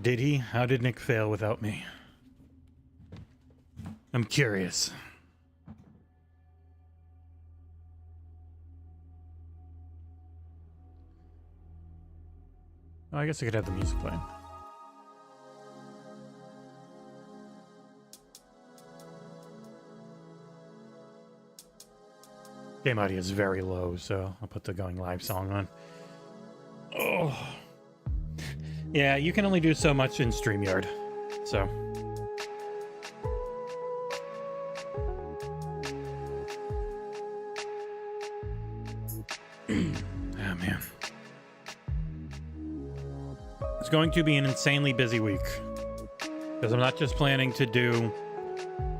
Did he? How did Nick fail without me? I'm curious. Oh, I guess I could have the music playing. Game audio is very low, so I'll put the going live song on. Oh. Yeah, you can only do so much in StreamYard, so. Oh, man. It's going to be an insanely busy week, because I'm not just planning to do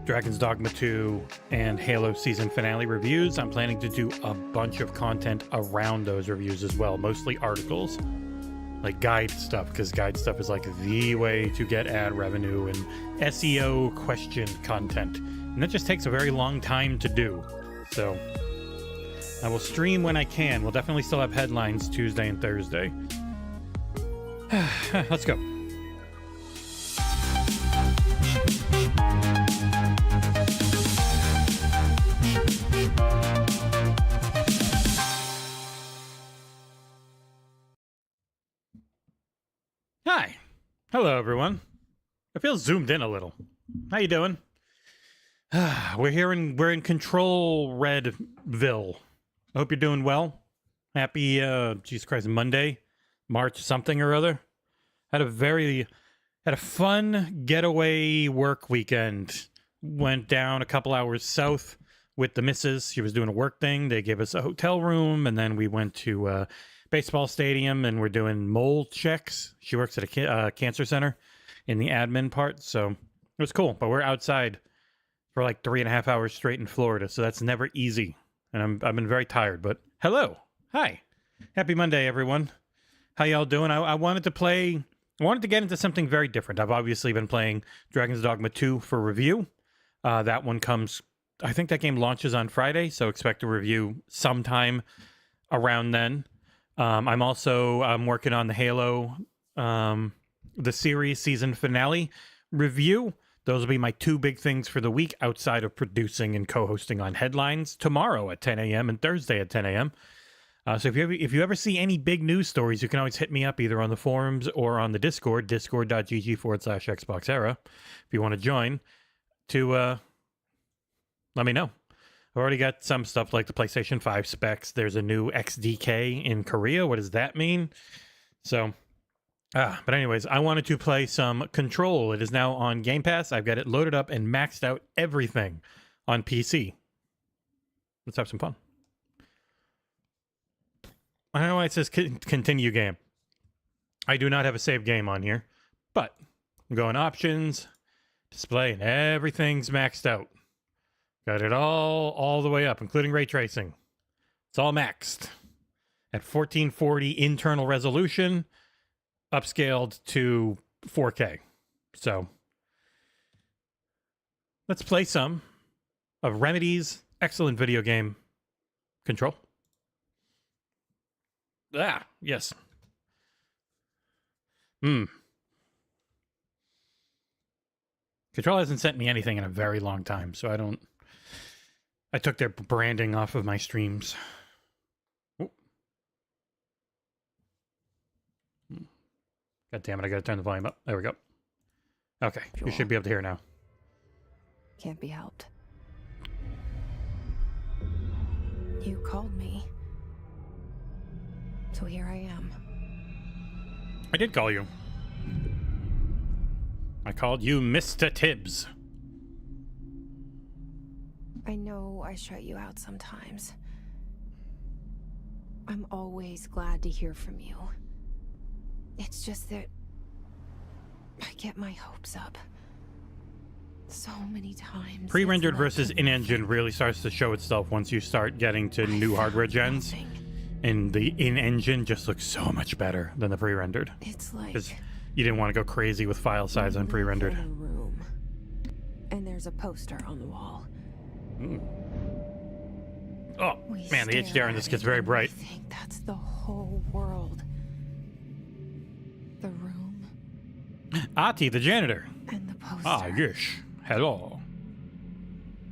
Dragon's Dogma 2 and Halo season finale reviews. I'm planning to do a bunch of content around those reviews as well, mostly articles, like guide stuff, because guide stuff is like the way to get ad revenue and SEO question content, and that just takes a very long time to do. So I will stream when I can. We'll definitely still have headlines Tuesday and Thursday. Let's go. Hi. Hello, everyone. I feel zoomed in a little. How you doing? We're in Control Redville. I hope you're doing well. Happy, Jesus Christ, Monday, March something or other. Had a fun getaway work weekend. Went down a couple hours south with the missus. She was doing a work thing. They gave us a hotel room, and then we went to baseball stadium, and we're doing mole checks. She works at a cancer center in the admin part, so it was cool. But we're outside for like 3.5 hours straight in Florida, so that's never easy. And I've been very tired. But hello, hi, happy Monday, everyone. How y'all doing? I wanted to get into something very different. I've obviously been playing Dragon's Dogma 2 for review. That one comes, I think that game launches on Friday, so expect a review sometime around then. I'm working on the Halo, the series season finale review. Those will be my two big things for the week outside of producing and co-hosting on Headlines tomorrow at 10 a.m. and Thursday at 10 a.m. So if you ever see any big news stories, you can always hit me up either on the forums or on the Discord, discord.gg/XboxEra, if you want to join, to let me know. I've already got some stuff like the PlayStation 5 specs. There's a new XDK in Korea. What does that mean? So, but anyways, I wanted to play some Control. It is now on Game Pass. I've got it loaded up and maxed out everything on PC. Let's have some fun. I don't know why it says continue game. I do not have a save game on here, but I'm going options, display, and everything's maxed out. Got it all the way up, including ray tracing. It's all maxed at 1440 internal resolution, upscaled to 4K. So let's play some of Remedy's excellent video game, Control. Yes. Control hasn't sent me anything in a very long time, so I took their branding off of my streams. Ooh. God damn it, I gotta turn the volume up. There we go. Okay, you should be able to hear now. Can't be helped. You called me. So here I am. I did call you. I called you Mr. Tibbs. I know I shut you out sometimes. I'm always glad to hear from you. It's just that I get my hopes up so many times. Pre-rendered versus in-engine really starts to show itself once you start getting to new hardware gens. And the in-engine just looks so much better than the pre-rendered. It's like because you didn't want to go crazy with file size on pre-rendered. Room, and there's a poster on the wall. Oh man, the HDR in this gets very bright. I think that's the whole world. The room Ahti, the janitor. And the poster. Ah, yes. Hello.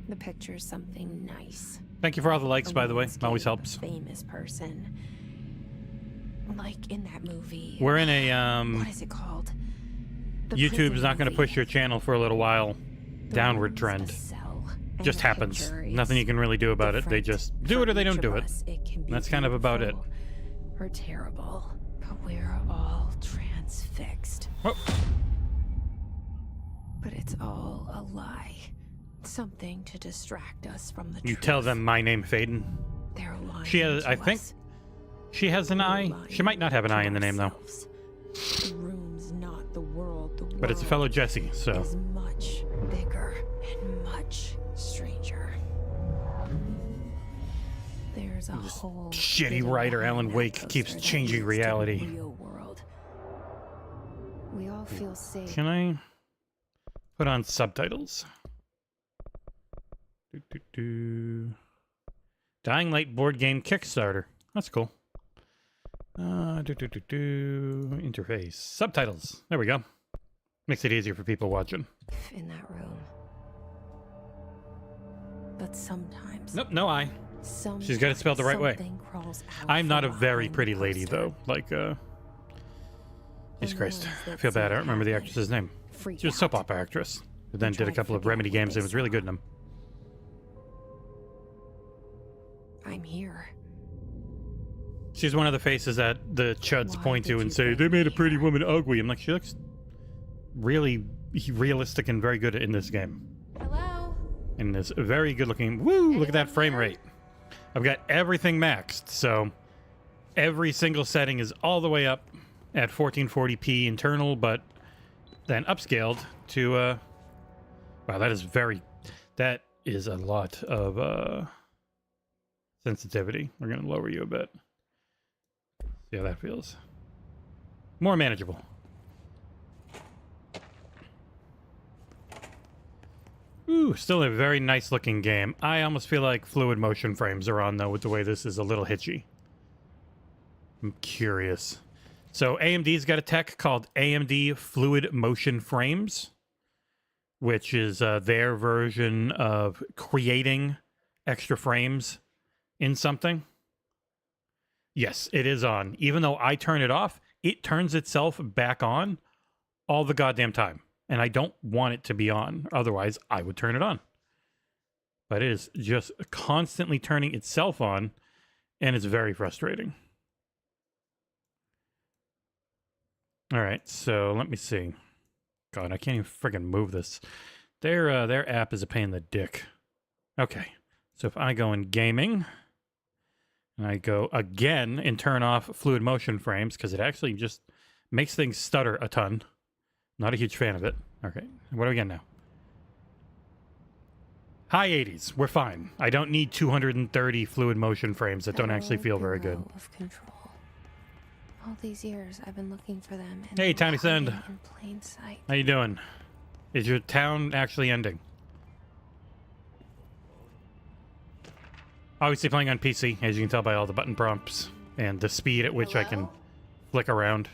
The picture's something nice. Thank you for all the likes, by the way. Landscape Always of a helps. famous person. Like in that movie. We're in a, What is it called? The YouTube's prison not going to movie. push your channel for a little while. The Downward room's a trend. cell, and Just the happens. picture is Nothing you can really do about it. They different. just do it or they For don't do each it. of us, can be That's kind of about it. beautiful or terrible, but we're all transfixed. Oh. But it's all a lie. Something to distract us from the You truth. tell them my name, Faden. They're lying She has, to I think, us. she has an We're eye. lying She might not have an to eye in the name, though. ourselves. The room's not the world. The But it's a world fellow Jesse, so. is much bigger and much stranger. There's a whole shitty hidden writer behind Alan that Wake poster keeps that changing used to be reality. real world. We all feel safe. Can I put on subtitles? Dying Light board game Kickstarter. That's cool. Interface. Subtitles. There we go. Makes it easier for people watching. In that room. But sometimes Nope, no eye. She's got it spelled the right way. something crawls out I'm not a from very behind pretty the lady, poster. though. Like, Jesus And the Christ. ones I that feel bad. I see don't remember the happen actress's name. freak She was a soap out. opera actress. But then And did a try to couple of forget Remedy what games they and was really good in saw. them. I'm here. She's one of the faces that the chuds Why point to did and you say, bring they made a me pretty here?" woman ugly. I'm like, she looks really realistic and very good in this game. Hello? And is very good looking. Woo, look at that frame rate. I've got everything maxed, so every single setting is all the way up at 1440p internal, but then upscaled to, wow, that is a lot of, sensitivity. We're going to lower you a bit. See how that feels. More manageable. Ooh, still a very nice looking game. I almost feel like fluid motion frames are on, though, with the way this is a little hitchy. I'm curious. So AMD's got a tech called AMD Fluid Motion Frames, which is their version of creating extra frames in something. Yes, it is on. Even though I turn it off, it turns itself back on all the goddamn time. And I don't want it to be on. Otherwise, I would turn it on. But it is just constantly turning itself on, and it's very frustrating. All right, so let me see. God, I can't even friggin' move this. Their app is a pain in the dick. Okay, so if I go in gaming, and I go again and turn off fluid motion frames, because it actually just makes things stutter a ton. Not a huge fan of it. Okay, what do we get now? High 80s. We're fine. I don't need 230 fluid motion frames that don't actually feel very good. Bureau of Control. All these years I've been looking for them. And Hey, they're Tiny Sand. hiding in plain sight. How you doing? Is your town actually ending? Obviously playing on PC, as you can tell by all the button prompts and the speed at which I can Hello? flick around.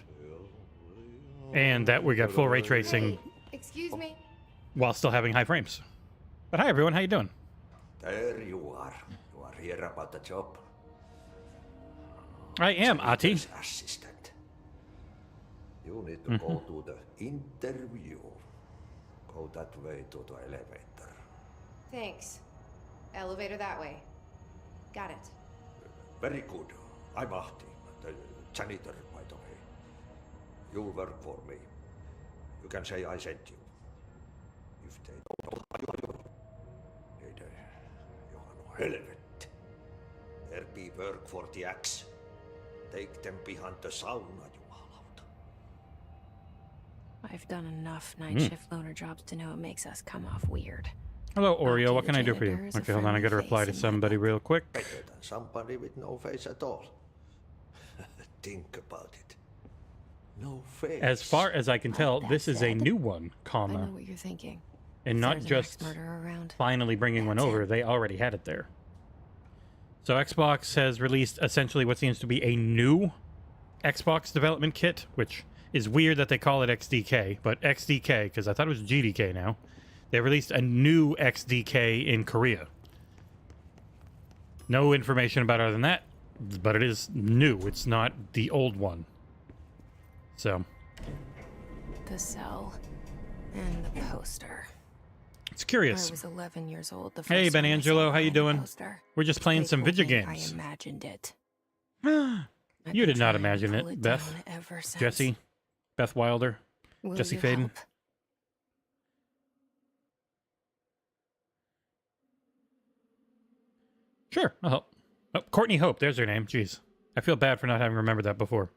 And that we got full ray tracing Hey, excuse me. while still having high frames. But hi everyone, how you doing? There you are. You are here about the job. I am, Ahti. Janitor's assistant. You need to go to the interview. Go that way to the elevator. Thanks. Elevator that way. Got it. Very good. I'm Ahti, the janitor, by the way. You'll work for me. You can say I sent you. If they don't know Johan helvet. There be work for the axe. Take them behind the sauna, jumalauta. I've done enough night shift loner jobs to know it makes us come off weird. Hello, Oreo. Ahti What the can I do for you? janitor is a Okay, hold on. I friendly gotta reply to face in my somebody book. real quick. Better than somebody with no face at all. Think about it. No face. As far as I can tell, this is a new one, I know comma, what you're thinking. and If not there's an just ex-murderer around. finally bringing one That's over. it. They already had it there. So Xbox has released essentially what seems to be a new Xbox development kit, which is weird that they call it XDK, but XDK, because I thought it was GDK now. They released a new XDK in Korea. No information about it other than that, but it is new. It's not the old one. So. The cell and the poster. It's curious. I was 11 years old. The first Hey, Ben time I Angelo, saw how you the doing? poster. We're just playing They some told video me games. I imagined it. You I've did been not trying to imagine pull it, down Beth. ever since. Jesse, Beth Wilder, Will Jesse you Faden. help? Sure, I'll help. Oh, Courtney Hope, there's her name. Jeez. I feel bad for not having remembered that before.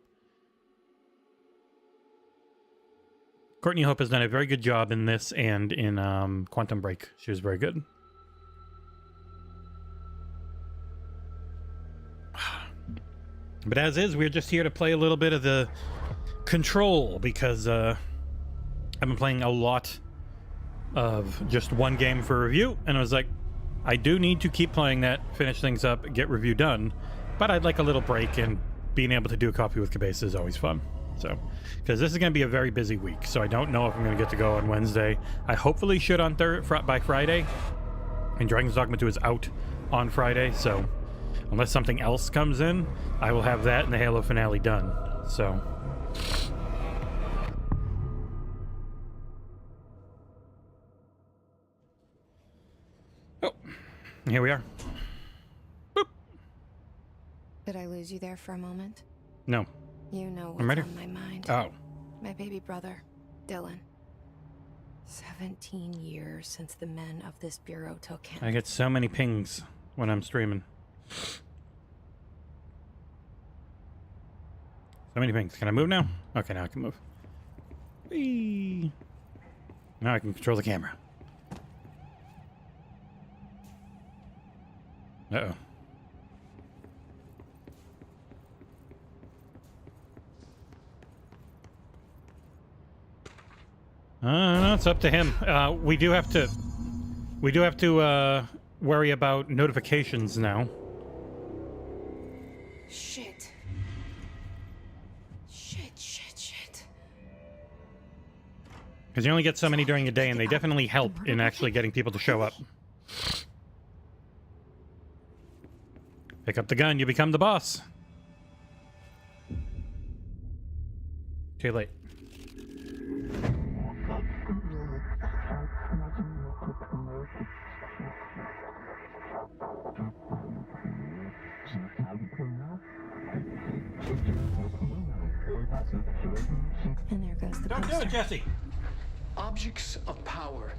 Courtney Hope has done a very good job in this and in Quantum Break. She was very good. But as is, we're just here to play a little bit of the Control because I've been playing a lot of just one game for review, and I was like, I do need to keep playing that, finish things up, get review done, but I'd like a little break, and being able to do a coffee with Cabeza is always fun. So, because this is going to be a very busy week, so I don't know if I'm going to get to go on Wednesday. I hopefully should on by Friday, and Dragon's Dogma 2 is out on Friday, so unless something else comes in, I will have that and the Halo finale done. So, oh, here we are. Boop. Did I lose you there for a moment? No. You know I'm what's ready. on my mind. Oh. My baby brother, Dylan. 17 years since the men of this bureau took him. I get so many pings when I'm streaming. So many pings. Can I move now? Okay, now I can move. Whee! Now I can control the camera. Uh-oh. No, it's up to him. We do have to worry about notifications now. Shit. Shit. Because you only get so many during a day, and they definitely help in actually getting people to show up. Pick up the gun, you become the boss. Too late. And there goes the Don't do poster. it, Jesse! Objects of power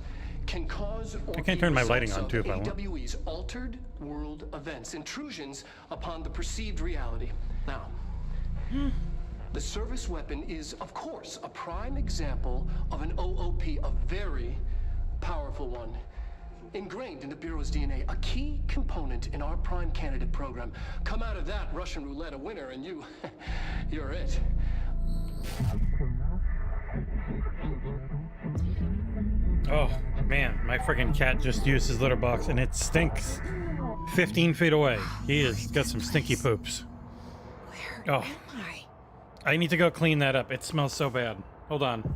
can cause or I can't turn my lighting on, results too, if I of want. AWE's altered world events, intrusions upon the perceived reality. Now, the service weapon is, of course, a prime example of an OOP, a very powerful one. Ingrained in the Bureau's DNA, a key component in our prime candidate program. Come out of that Russian roulette a winner, and you're it. Oh, man, my friggin' cat just used his litter box, and it stinks. 15 feet away. He has got some stinky poops. Where Oh. am I? I need to go clean that up. It smells so bad. Hold on.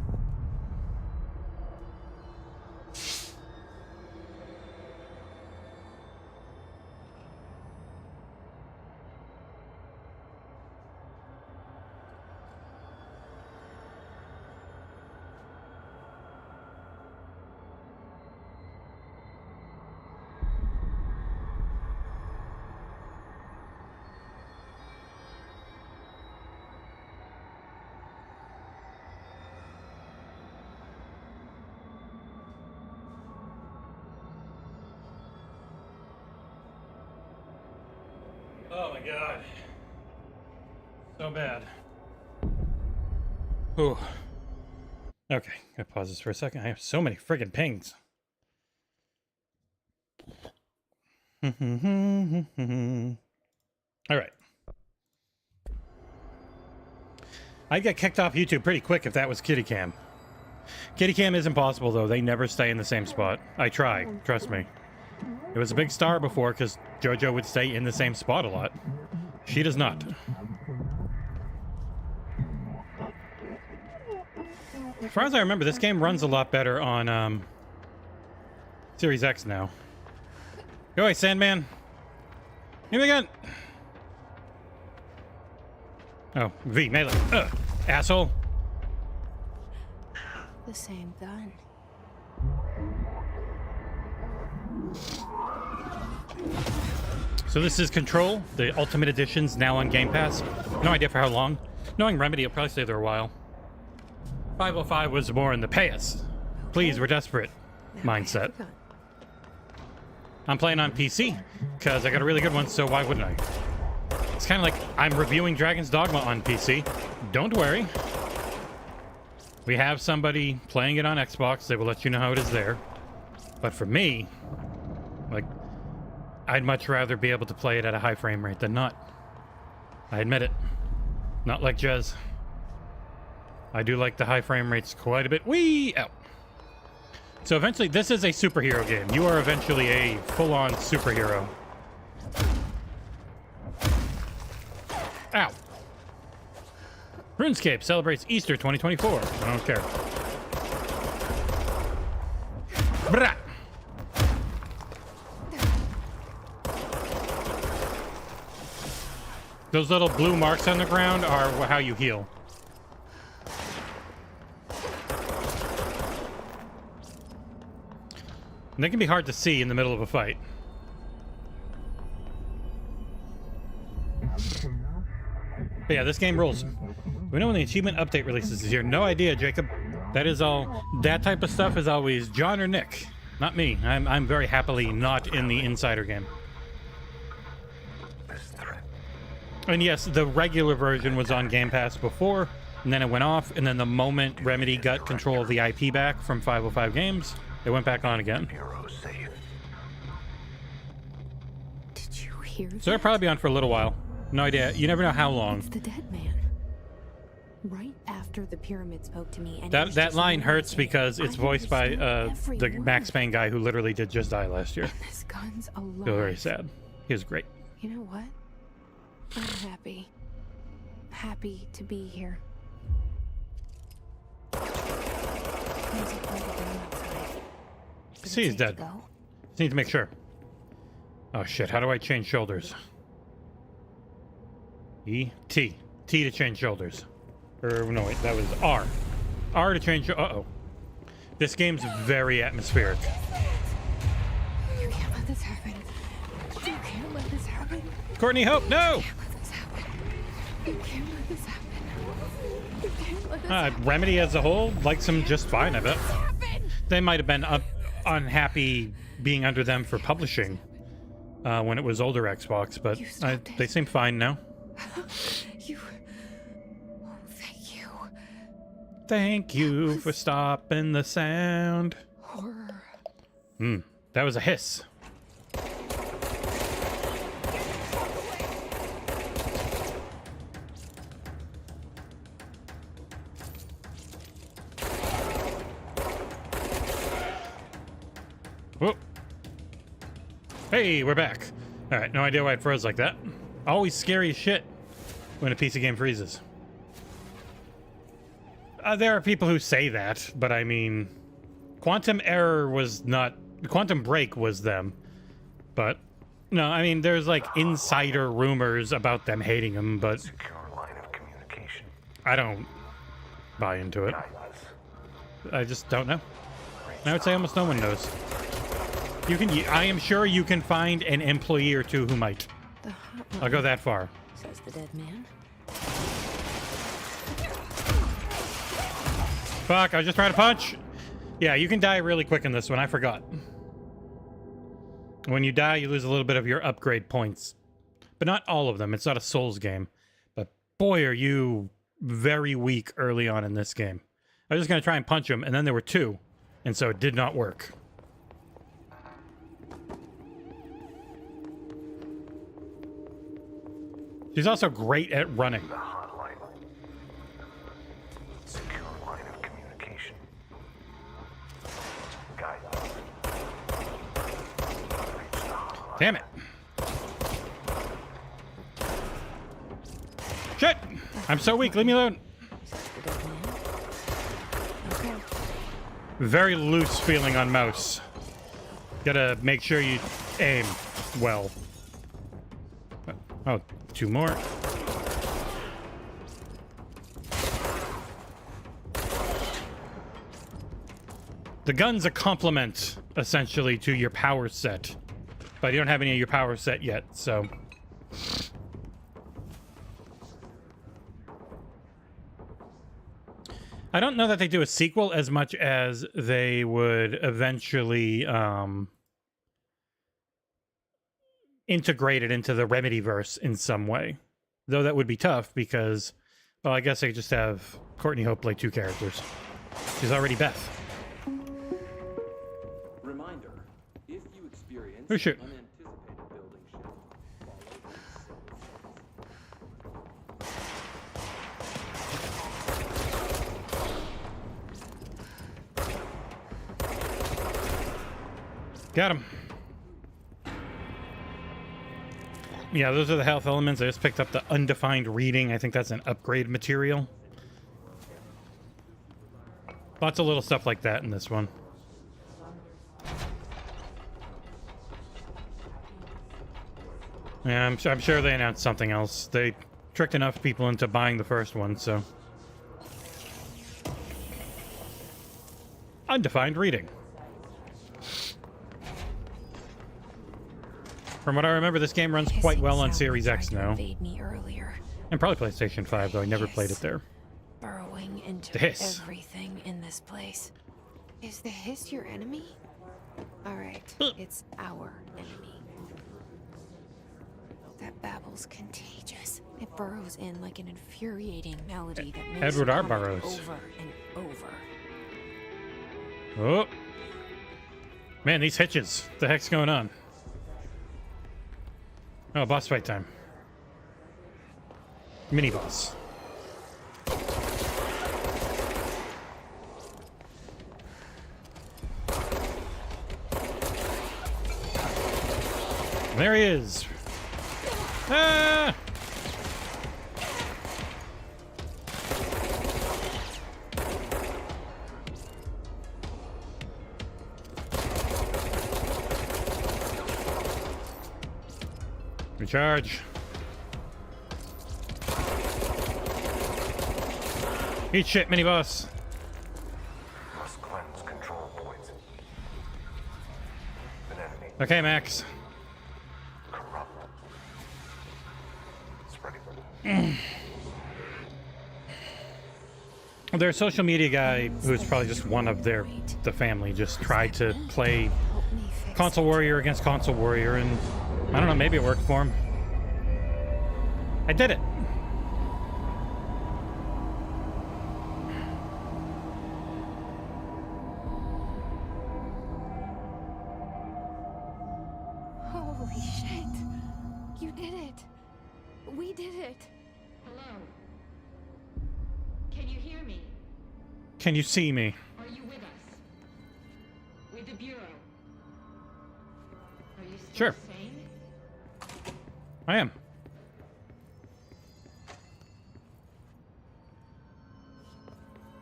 Oh my god. So bad. Ooh. Okay, gotta pause this for a second. I have so many friggin' pings. Alright. I'd get kicked off YouTube pretty quick if that was kitty cam. Kitty cam is impossible though. They never stay in the same spot. I try, trust me. It was a big star before because JoJo would stay in the same spot a lot. She does not. As far as I remember, this game runs a lot better on Series X now. Go away, Sandman. Here we go. Oh, V, melee. Asshole. The same gun. So this is Control, the Ultimate Edition's now on Game Pass. No idea for how long. Knowing Remedy, will probably stay there a while. 505 was more in the pay us. Please, we're desperate mindset. I'm playing on PC, because I got a really good one, so why wouldn't I? It's kind of like I'm reviewing Dragon's Dogma on PC. Don't worry. We have somebody playing it on Xbox. They will let you know how it is there. But for me, like, I'd much rather be able to play it at a high frame rate than not. I admit it. Not like Jez. I do like the high frame rates quite a bit. Whee! Ow. So eventually, this is a superhero game. You are eventually a full-on superhero. Ow. RuneScape celebrates Easter 2024. I don't care. Brah. Those little blue marks on the ground are how you heal. And they can be hard to see in the middle of a fight. But yeah, this game rules. We know when the achievement update releases this year. No idea, Jacob. That is all. That type of stuff is always John or Nick, not me. I'm very happily not in the Insider game. And yes, the regular version was on Game Pass before, and then it went off, and then the moment Remedy got control of the IP back from 505 Games, it went back on again. Did you hear that? So it'll probably be on for a little while. No idea. You never know how long. It's the dead man. Right after the pyramid spoke to me, and That line hurts because it's voiced by the Max Payne guy who literally did just die last year. This gun's alive. Feel very sad. He was great. You know what? I'm happy. Happy to be here. Music played again outside. See, he's dead. Go? Just need to make sure. Oh shit, how do I change shoulders? E, T. T to change shoulders. Or, no wait, that was R. R to change, uh-oh. This game's very atmospheric. You can't let this happen. You can't let this happen. Courtney Hope, no! You can't let this happen. You can't let this happen. Remedy as a whole likes them just fine, I bet. They might have been unhappy being under them for publishing when it was older Xbox, but they seem fine now. Thank you. Thank you for stopping the sound. Horror. That was a hiss. Whoop. Hey, we're back. All right, no idea why it froze like that. Always scary as shit when a PC game freezes. There are people who say that, but I mean, Quantum Error was not... Quantum Break was them. But, no, I mean, there's like insider rumors about them hating them, but... Secure line of communication. I don't buy into it. I just don't know. I would say almost no one knows. You can... I am sure you can find an employee or two who might. I'll go that far. Says the dead man. Fuck, I was just trying to punch. Yeah, you can die really quick in this one. I forgot. When you die, you lose a little bit of your upgrade points. But not all of them. It's not a Souls game. But boy, are you very weak early on in this game. I was just going to try and punch him, and then there were two. And so it did not work. She's also great at running. The hotline. Secure line of communication. Guidance. Reach the hotline. Damn it. Shit! I'm so weak. Leave me alone. Says the dead man. Very loose feeling on mouse. Gotta make sure you aim well. Oh, 2 more. The gun's a complement, essentially, to your power set. But you don't have any of your power set yet, so... I don't know that they do a sequel as much as they would eventually integrate it into the Remedyverse in some way. Though that would be tough because, well, I guess they just have Courtney Hope play 2 characters. She's already Beth. Reminder, if you experience Oh, shit. unanticipated building shift, follow Got him. Yeah, those are the health elements. I just picked up the undefined reading. I think that's an upgrade material. Lots of little stuff like that in this one. Yeah, I'm sure they announced something else. They tricked enough people into buying the first one, so... Undefined reading. From what I remember, this game runs quite well on Series X now. Me earlier. And probably PlayStation 5, though I never played it there. Burrowing into The hiss. everything in this place. Is the hiss your enemy? Alright, it's our enemy. That babble's contagious. It burrows in like an infuriating melody that makes Edward you R. hum it Burroughs. over and over. Oh. Man, these hitches. What the heck's going on? Oh, boss fight time. Mini boss. There he is. Ah! Recharge. Eat shit, mini boss. Must cleanse control points. An enemy. Okay, Max. Corrupt. Spreading. Their social media guy, who's probably just one of the family, just tried to play Help me fix Console Warrior against Console Warrior, and I don't know, maybe it worked for him. I did it. Holy shit. You did it. We did it. Hello? Can you hear me? Can you see me? Are you with us? With the Bureau? Are you still Sure. sane? I am.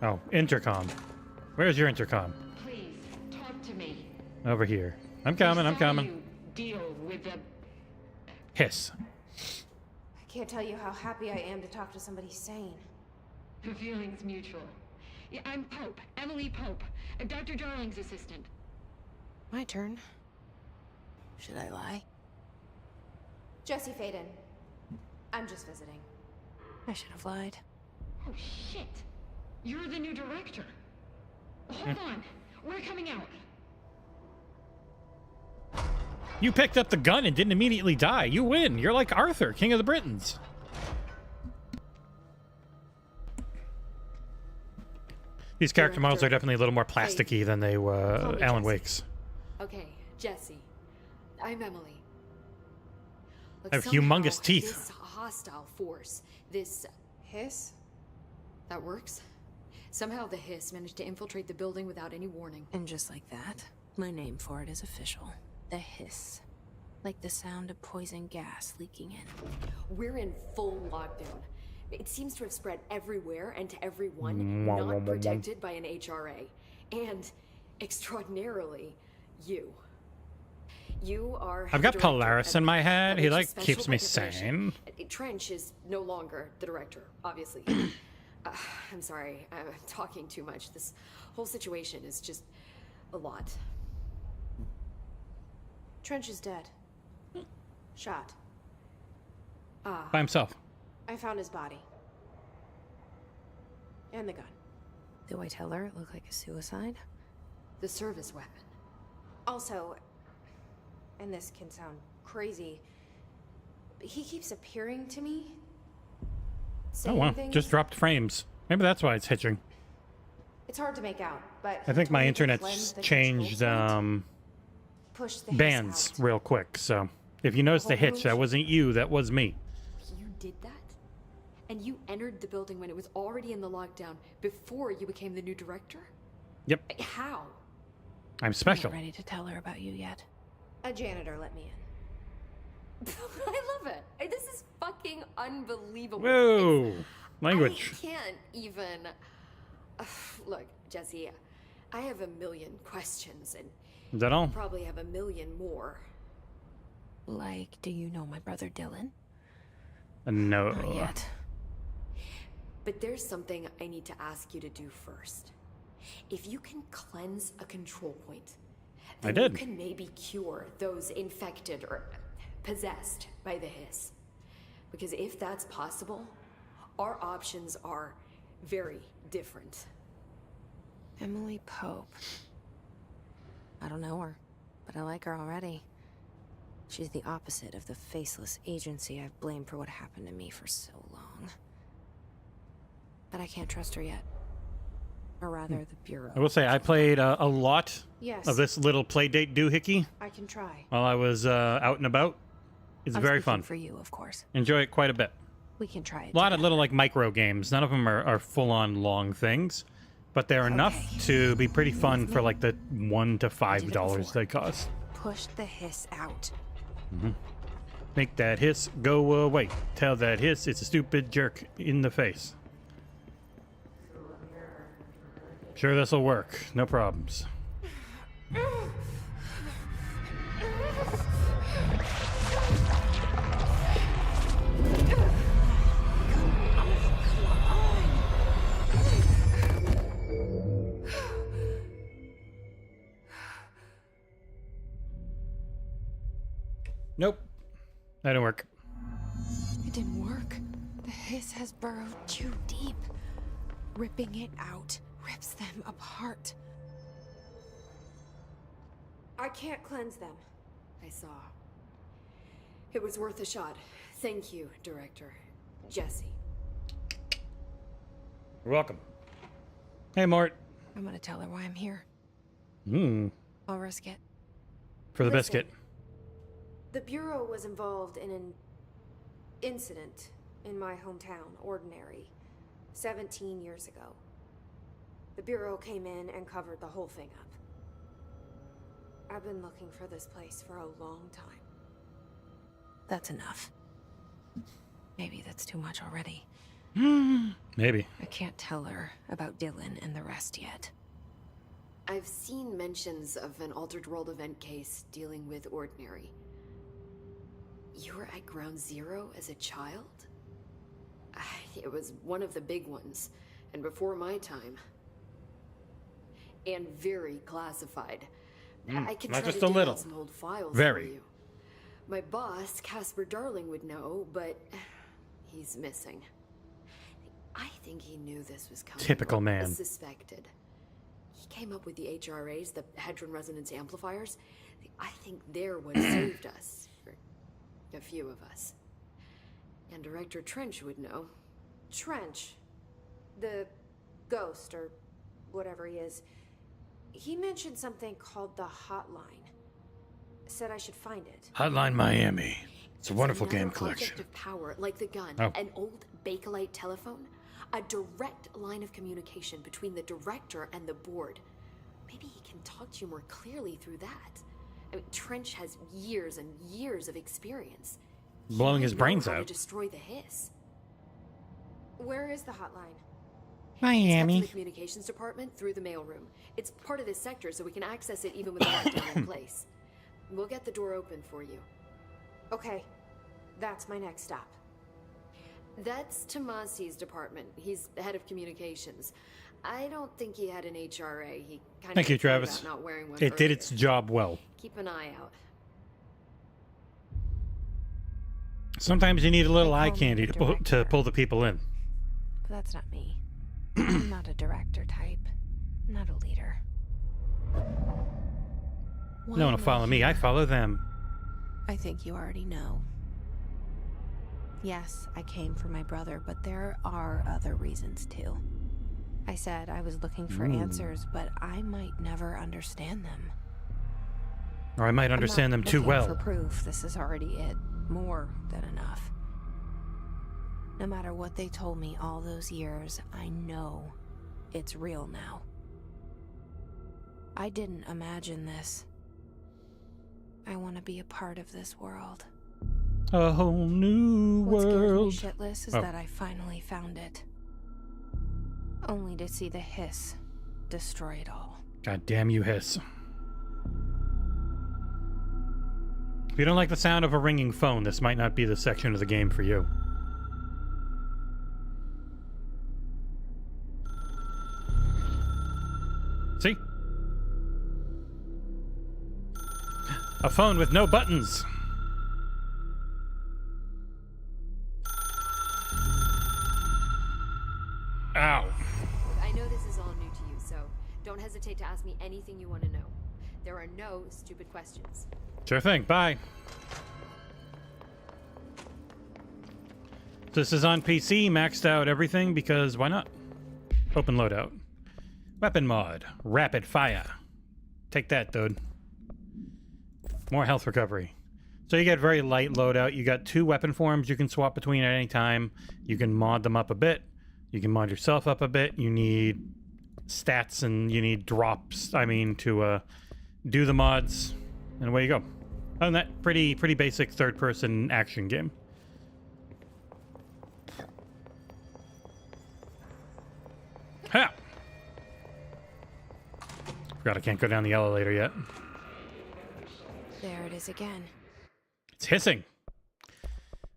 Oh, intercom. Where's your intercom? Please, talk to me. Over here. I'm coming, I'm We saw coming. you deal with the... Hiss. I can't tell you how happy I am to talk to somebody sane. The feeling's mutual. Yeah, I'm Pope. Emily Pope. Dr. Darling's assistant. My turn. Should I lie? Jesse Faden. I'm just visiting. I should have lied. Oh, shit. You're the new director. Hold on. We're coming out. You picked up the gun and didn't immediately die. You win. You're like Arthur, King of the Britons. These character models are definitely a little more plasticky than they were Call me Alan Jesse. Wake's. Okay, Jesse. I'm Emily. Look, I have somehow humongous teeth. This hostile force, this Hiss? that works. Somehow the hiss managed to infiltrate the building without any warning. And just like that, my name for it is official. The hiss. Like the sound of poison gas leaking in. We're in full lockdown. It seems to have spread everywhere and to everyone, not protected by an HRA. And extraordinarily you. You are. I've got the director Polaris and in my head. that He makes you like special keeps by me definition. sane. Trench is no longer the director, obviously. I'm sorry, I'm talking too much. This whole situation is just a lot. Trench is dead. Shot. By himself. I found his body. And the gun. Do I tell her it looked like a suicide? The service weapon. Also, and this can sound crazy, but he keeps appearing to me. Oh Saying wow, things. just dropped frames. Maybe that's why it's hitching. It's hard to make out, but I think my he told me to internet's cleanse the changed control point, push the hiss bands out. real quick. So if you notice the hitch, that wasn't you, that was me. You did that? And you entered the building when it was already in the lockdown before you became the new director? Yep, How? I'm special. I'm not ready to tell her about you yet. A janitor let me in. I love it. This is fucking unbelievable. Whoa, language. I can't even. Look, Jesse, I have a million questions, and Is that all? probably have a million more. Like, do you know my brother Dylan? No. Not yet. But there's something I need to ask you to do first. If you can cleanse a control point, I then did. you can maybe cure those infected or possessed by the hiss. Because if that's possible, our options are very different. Emily Pope. I don't know her, but I like her already. She's the opposite of the faceless agency I've blamed for what happened to me for so long. But I can't trust her yet. Or rather, the Bureau. I will say I played a lot Yes. of this little playdate doohickey I can try. while I was out and about. It's I'm very speaking fun. for you, of course. Enjoy it quite a bit. We can try it. A lot of together. little like micro games. None of them are full-on long things, but they're enough to be pretty fun for like the $1 to $5 before. they cost. Push the hiss out. Make that hiss go away. Tell that hiss it's a stupid jerk in the face. Sure, this'll work. No problems. Nope. That didn't work. It didn't work. The hiss has burrowed too deep. Ripping it out rips them apart. I can't cleanse them. I saw. It was worth a shot. Thank you, Director. Jesse. You're welcome. Hey, Mort. I'm gonna tell her why I'm here. I'll risk it. For the Listen. biscuit. The Bureau was involved in an incident in my hometown, Ordinary, 17 years ago. The Bureau came in and covered the whole thing up. I've been looking for this place for a long time. That's enough. Maybe that's too much already. Maybe. I can't tell her about Dylan and the rest yet. I've seen mentions of an Altered World event case dealing with Ordinary. You were at Ground Zero as a child? It was one of the big ones, and before my time. And very classified. I can not try just to a dig little. out some old files Very. for you. My boss, Casper Darling, would know, but he's missing. I think he knew this was coming. Typical or man. Suspected. He came up with the HRAs, the Hadron Resonance Amplifiers. I think they're what saved us. Or a few of us. And Director Trench would know. Trench, the ghost, or whatever he is, he mentioned something called the Hotline. Said I should find it. Hotline Miami. It's a wonderful another game object collection. of power, like the gun, Oh. an old Bakelite telephone, a direct line of communication between the director and the board. Maybe he can talk to you more clearly through that. I mean, Trench has years and years of experience. He Blowing might his know brains how to out. destroy the hiss. Where is the Hotline? It's kept in Miami. the communications department through the mailroom. It's part of this sector, so we can access it even with the lockdown in place. We'll get the door open for you. Okay, that's my next stop. That's Tomasi's department. He's the head of communications. I don't think he had an HRA. He kind Thank of you, Travis. not wearing one It did earlier. its job well. Keep an eye out. Sometimes you need a little They eye call me candy the to director. pull the people in. But that's not me. I'm not a director type. Not a leader. You don't want to follow me. I follow them. I think you already know. Yes, I came for my brother, but there are other reasons too. I said I was looking for answers, but I might never understand them. Or I might understand them I'm not too looking well. for proof. This is already it. More than enough. No matter what they told me all those years, I know it's real now. I didn't imagine this. I want to be a part of this world. A whole new What scares me world. shitless is that I finally found it. Only to see the hiss destroy it all. God damn you, Hiss. If you don't like the sound of a ringing phone, this might not be the section of the game for you. See? A phone with no buttons. Ow. I know this is all new to you, so don't hesitate to ask me anything you want to know. There are no stupid questions. Sure thing. Bye. This is on PC, maxed out everything because why not? Open loadout. Weapon mod. Rapid fire. Take that, dude. More health recovery. So you get very light loadout. You got 2 weapon forms you can swap between at any time. You can mod them up a bit. You can mod yourself up a bit. You need stats and you need drops, to do the mods. And away you go. Other than that, pretty basic third-person action game. Ha! Forgot I can't go down the elevator yet. There it is again. It's hissing.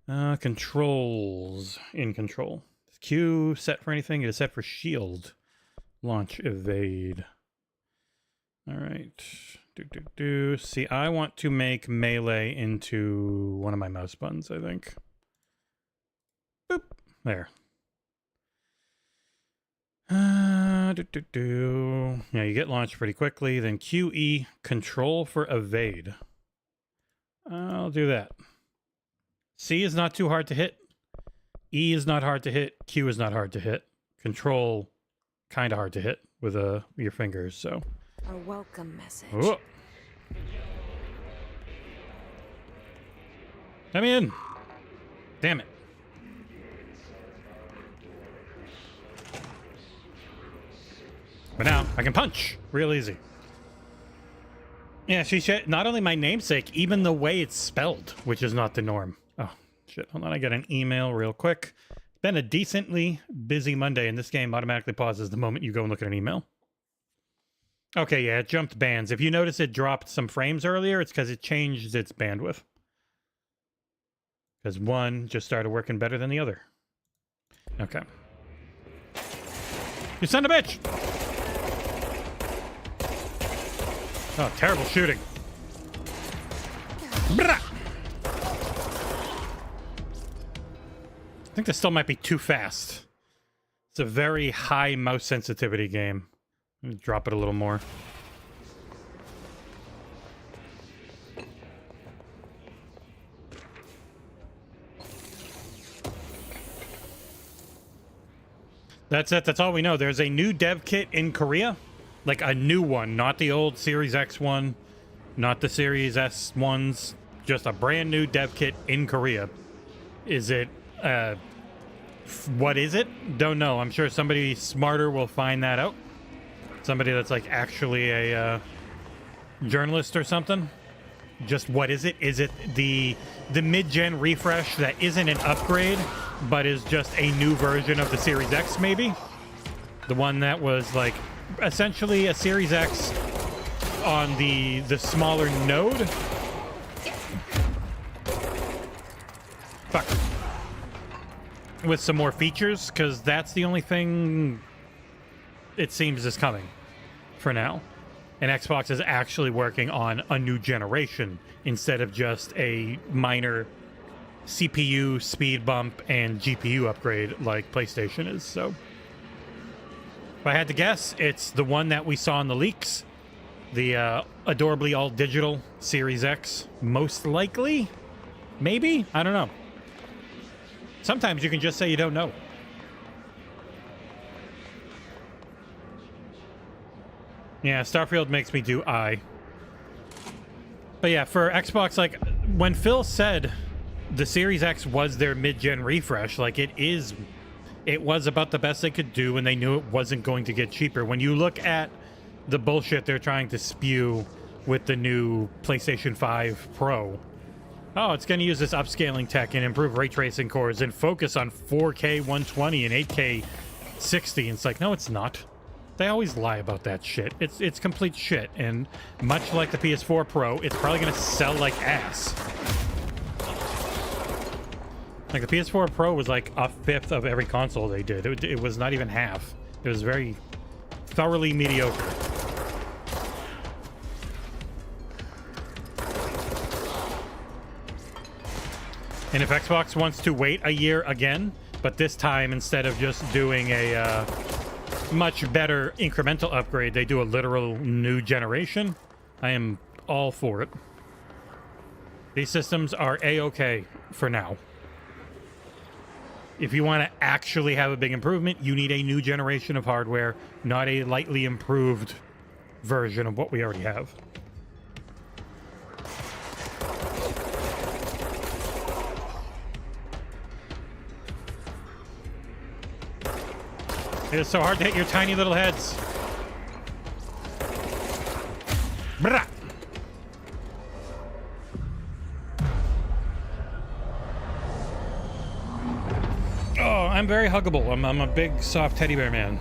Controls. In control. Is Q set for anything? It is set for shield. Launch, evade. Alright. See, I want to make melee into one of my mouse buttons, I think. Boop. There. Yeah, you get launched pretty quickly. Then QE, control for evade. I'll do that. C is not too hard to hit. E is not hard to hit. Q is not hard to hit. Control, kind of hard to hit with your fingers, so. A welcome message. Whoa. Let me in. Damn it. But now I can punch real easy. Yeah, she said not only my namesake, even the way it's spelled, which is not the norm. Oh, shit. Hold on, I got an email real quick. Been a decently busy Monday, and this game automatically pauses the moment you go and look at an email. Okay, yeah, it jumped bands. If you notice it dropped some frames earlier, it's because it changed its bandwidth. Because one just started working better than the other. Okay. You son of a bitch! Oh, terrible shooting. Brah! I think this still might be too fast. It's a very high mouse sensitivity game. Let me drop it a little more. That's it. That's all we know. There's a new dev kit in Korea. Like a new one, not the old Series X one, not the Series S ones, just a brand new dev kit in Korea. Is it, what is it? Don't know. I'm sure somebody smarter will find that out. Somebody that's like actually a journalist or something. Just what is it? Is it the mid-gen refresh that isn't an upgrade, but is just a new version of the Series X maybe? The one that was like essentially a Series X on the smaller node. Fuck. With some more features, because that's the only thing it seems is coming for now. And Xbox is actually working on a new generation instead of just a minor CPU speed bump and GPU upgrade like PlayStation is. So if I had to guess, it's the one that we saw in the leaks, the adorably all digital Series X, most likely. Maybe, I don't know. Sometimes you can just say you don't know. Yeah, Starfield makes me do I. But yeah, for Xbox, like, when Phil said the Series X was their mid-gen refresh, like, it was about the best they could do, and they knew it wasn't going to get cheaper. When you look at the bullshit they're trying to spew with the new PlayStation 5 Pro, oh, it's going to use this upscaling tech and improve ray tracing cores and focus on 4K 120 and 8K 60. And it's like, no, it's not. They always lie about that shit. It's complete shit. And much like the PS4 Pro, it's probably going to sell like ass. Like, the PS4 Pro was like a fifth of every console they did. It was not even half. It was very thoroughly mediocre. And if Xbox wants to wait a year again, but this time instead of just doing a much better incremental upgrade, they do a literal new generation, I am all for it. These systems are A-okay for now. If you want to actually have a big improvement, you need a new generation of hardware, not a lightly improved version of what we already have. It is so hard to hit your tiny little heads. Brah. Oh, I'm very huggable. I'm a big, soft teddy bear man.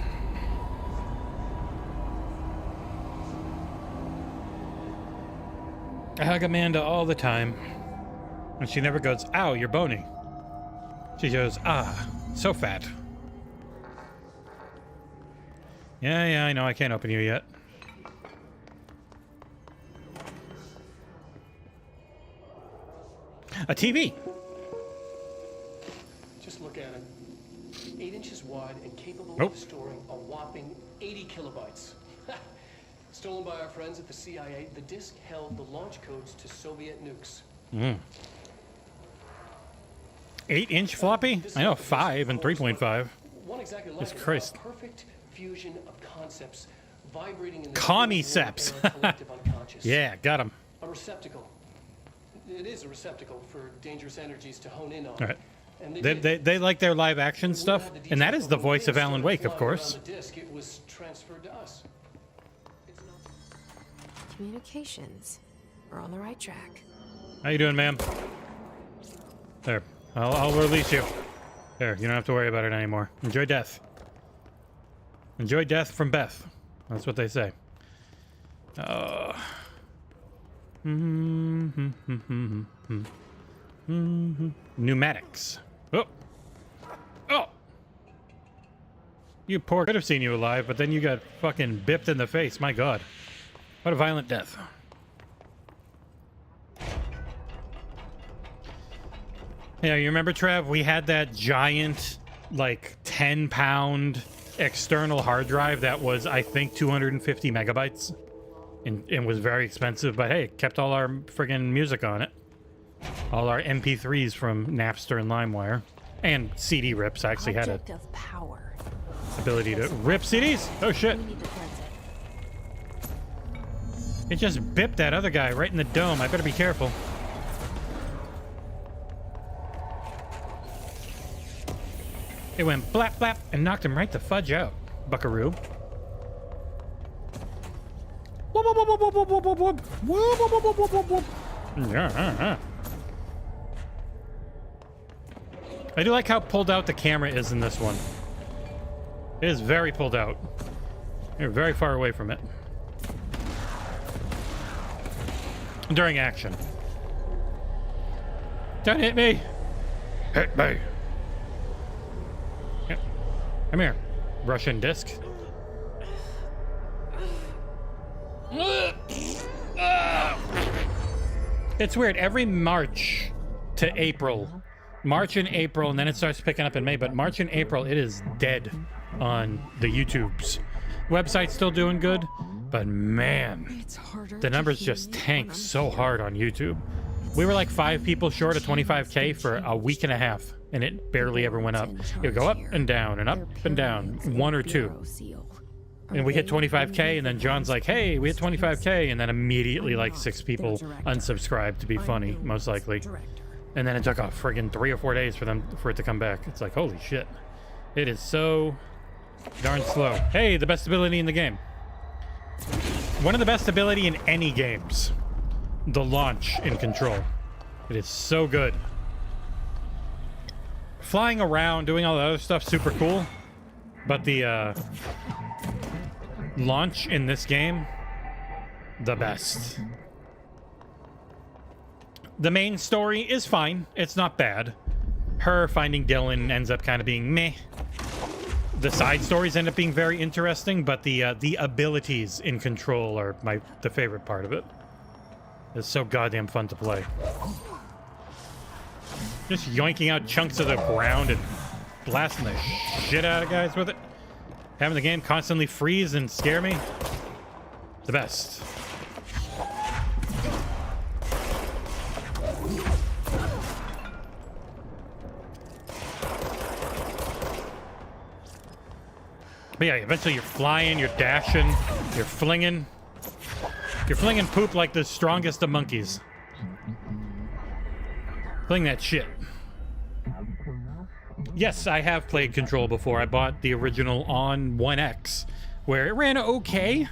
I hug Amanda all the time. And she never goes, ow, you're bony. She goes, ah, so fat. Yeah, I know. I can't open you yet. A TV. Just look at it. 8 inches wide and capable Nope. of storing a whopping 80 kilobytes. Stolen by our friends at the CIA, the disk held the launch codes to Soviet nukes. 8-inch floppy? I know 5 and 3.5. One exactly like Jesus it, Christ. a perfect fusion of concepts vibrating in the Concepts. collective unconscious. Yeah, got him. A receptacle. It is a receptacle for dangerous energies to hone in on. All right. And They like their live action stuff, and that is the voice of Alan Wake, of course. On the disk, it was transferred to us. Communications. We're on the right track. How you doing, ma'am? There. I'll release you. There, you don't have to worry about it anymore. Enjoy death. Enjoy death from Beth. That's what they say. Pneumatics. Oh. Oh. You poor. Could have seen you alive, but then you got fucking bipped in the face. My God. What a violent death. Yeah, you remember, Trev? We had that giant, like, 10-pound external hard drive that was, I think, 250 megabytes. And was very expensive, but hey, it kept all our friggin' music on it. All our MP3s from Napster and LimeWire. And CD rips. I actually had a Object of power. ability to rip CDs. Oh, shit. We need to cleanse it. It just bipped that other guy right in the dome. I better be careful. It went blap blap and knocked him right the fudge out, buckaroo. Whoop, whoop, whoop, whoop, whoop, whoop, whoop, whoop. Whoop, whoop, whoop, whoop, whoop, whoop. Yeah. I do like how pulled out the camera is in this one. It is very pulled out. You're very far away from it. During action. Don't hit me! Hit me! Yep. Come here, Russian disc. It's weird. Every March to April, March and April, and then it starts picking up in May, but March and April, it is dead on the YouTubes. Website's still doing good, but man, the numbers just tank so hard on YouTube. We were like 5 people short of 25K for a week and a half, and it barely ever went up. It would go up and down and up and down, 1 or 2. And we hit 25K, and then John's like, hey, we hit 25K, and then immediately like 6 people unsubscribed to be funny, most likely. And then it took a friggin' 3 or 4 days for it to come back. It's like, holy shit. It is so darn slow. Hey, the best ability in the game. One of the best ability in any games. The launch in Control. It is so good. Flying around, doing all the other stuff, super cool. But the launch in this game, the best. The main story is fine. It's not bad. Her finding Dylan ends up kind of being meh. The side stories end up being very interesting, but the abilities in Control are the favorite part of it. It's so goddamn fun to play. Just yoinking out chunks of the ground and blasting the shit out of guys with it. Having the game constantly freeze and scare me. The best. But yeah, eventually you're flying, you're dashing, you're flinging. You're flinging poop like the strongest of monkeys. Fling that shit. Yes, I have played Control before. I bought the original on 1X, where it ran okay.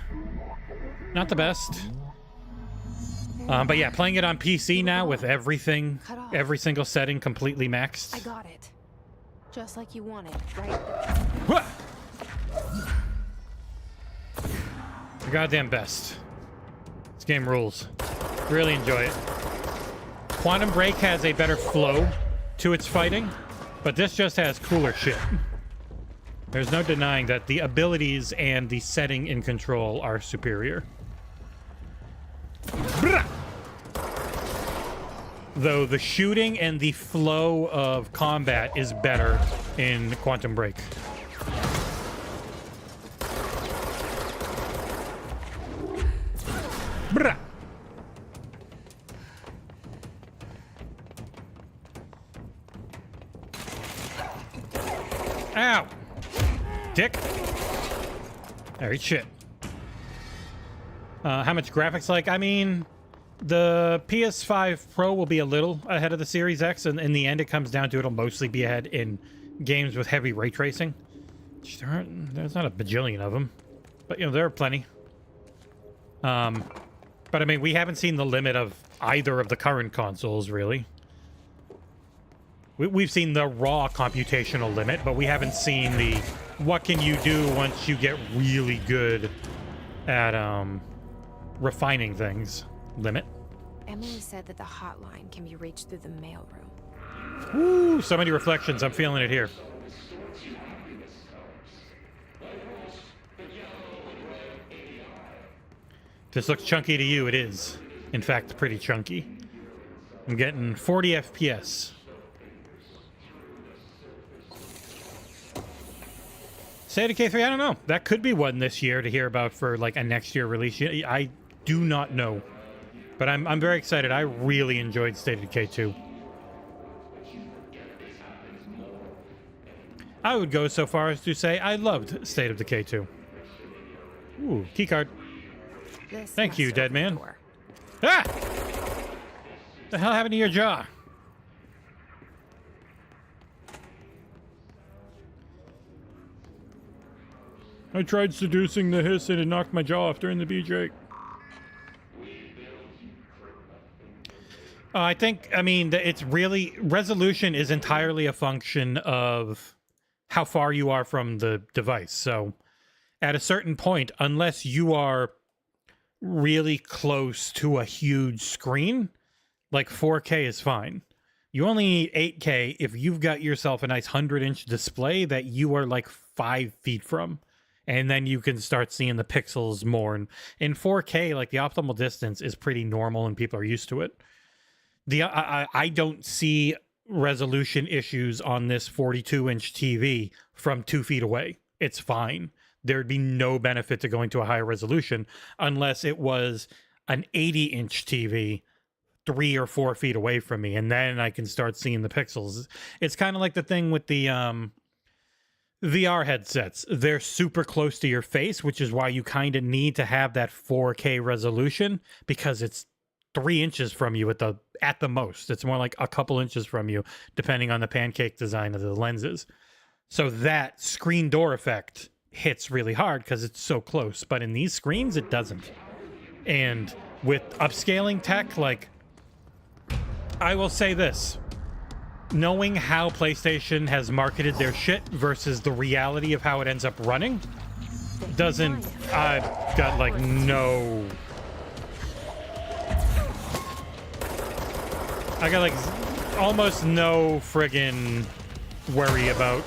Not the best. But yeah, playing it on PC now with everything, every single setting completely maxed. I got it. Just like you wanted, right? What? The goddamn best. This game rules. Really enjoy it. Quantum Break has a better flow to its fighting, but this just has cooler shit. There's no denying that the abilities and the setting in Control are superior. Though the shooting and the flow of combat is better in Quantum Break. Brah. Ow! Dick. All right, shit. How much graphics like? I mean, the PS5 Pro will be a little ahead of the Series X, and in the end, it comes down to it'll mostly be ahead in games with heavy ray tracing. There's not a bajillion of them, but you know there are plenty. But I mean, we haven't seen the limit of either of the current consoles, really. We've seen the raw computational limit, but we haven't seen the what can you do once you get really good at refining things limit. Emily said that the hotline can be reached through the mailroom. Ooh, so many reflections. I'm feeling it here. This looks chunky to you, it is. In fact, pretty chunky. I'm getting 40 FPS. State of K3, I don't know. That could be one this year to hear about for like a next year release. I do not know. But I'm very excited. I really enjoyed State of K2. I would go so far as to say I loved State of Decay 2. Ooh, keycard. Thank you, dead man. Ah! What the hell happened to your jaw? I tried seducing the hiss and it knocked my jaw off during the BJ. I mean, it's really... Resolution is entirely a function of how far you are from the device. So at a certain point, unless you are really close to a huge screen, like 4K is fine. You only need 8K if you've got yourself a nice 100-inch display that you are like 5 feet from. And then you can start seeing the pixels more. And in 4K, like the optimal distance is pretty normal and people are used to it. I don't see resolution issues on this 42-inch TV from 2 feet away. It's fine. There'd be no benefit to going to a higher resolution unless it was an 80-inch TV 3 or 4 feet away from me, and then I can start seeing the pixels. It's kind of like the thing with the VR headsets. They're super close to your face, which is why you kind of need to have that 4K resolution, because it's 3 inches from you at the most. It's more like a couple inches from you, depending on the pancake design of the lenses. So that screen door effect hits really hard because it's so close. But in these screens, it doesn't. And with upscaling tech, like, I will say this. Knowing how PlayStation has marketed their shit versus the reality of how it ends up running doesn't... I've got, like, no... I got, like, almost no friggin' worry about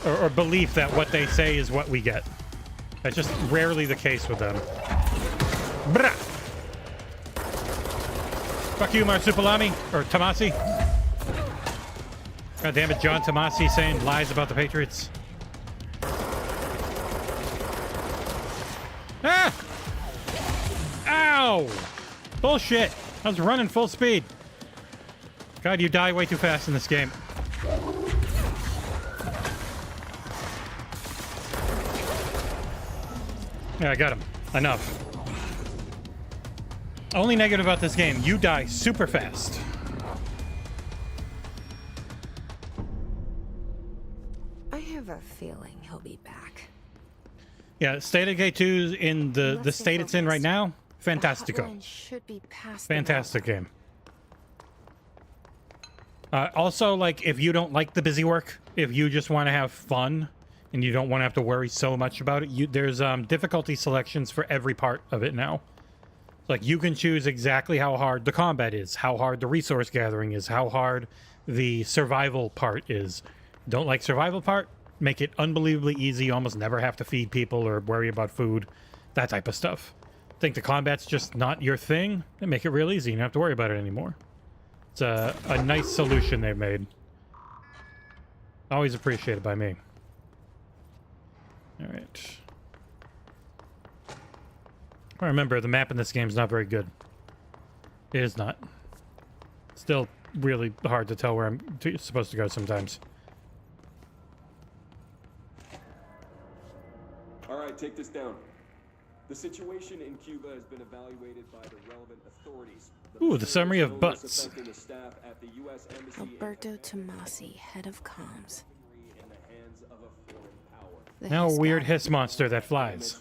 or belief that what they say is what we get. That's just rarely the case with them. Brah! Fuck you, Marsupilami, or Tomasi. God damn it, John Tomasi saying lies about the Patriots. Ah! Ow! Bullshit! I was running full speed. God, you die way too fast in this game. Yeah, I got him. Enough. Only negative about this game, you die super fast. I have a feeling he'll be back. Yeah, State of K2 in the state it's in right now, fantastico. Hotline should be past the Fantastic game. Also, like, if you don't like the busy work, if you just want to have fun and you don't want to have to worry so much about it, there's difficulty selections for every part of it now. Like, you can choose exactly how hard the combat is, how hard the resource gathering is, how hard the survival part is. Don't like survival part? Make it unbelievably easy. You almost never have to feed people or worry about food. That type of stuff. Think the combat's just not your thing? Then make it real easy. You don't have to worry about it anymore. It's a nice solution they've made. Always appreciated by me. Alright. Remember, the map in this game is not very good. It is not. Still really hard to tell where I'm supposed to go sometimes. Alright, take this down. The situation in Cuba has been evaluated by the relevant authorities. Ooh, the summary of butts. Alberto Tomasi, head of comms. Now a weird hiss monster that flies.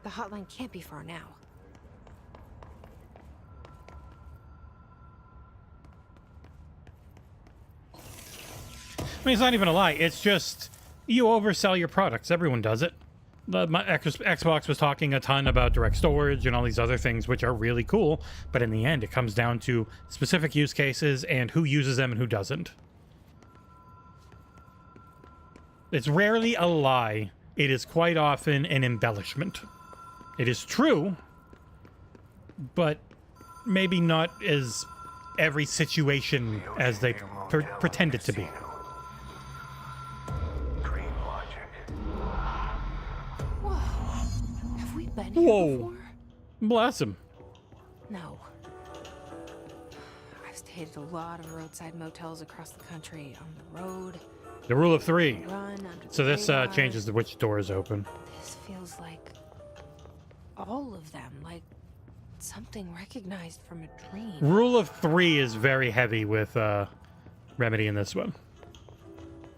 The hotline can't be far now. I mean, it's not even a lie. It's just you oversell your products. Everyone does it. My Xbox was talking a ton about direct storage and all these other things, which are really cool. But in the end, it comes down to specific use cases and who uses them and who doesn't. It's rarely a lie. It is quite often an embellishment. It is true, but maybe not as every situation as they pretend it to be. Been here Whoa. before? Bless him. No. I've stayed at a lot of roadside motels across the country, on the road. The rule of three. Run under So the this radar. changes to which door is open. This feels like all of them, like something recognized from a dream. Rule of three is very heavy with Remedy in this one.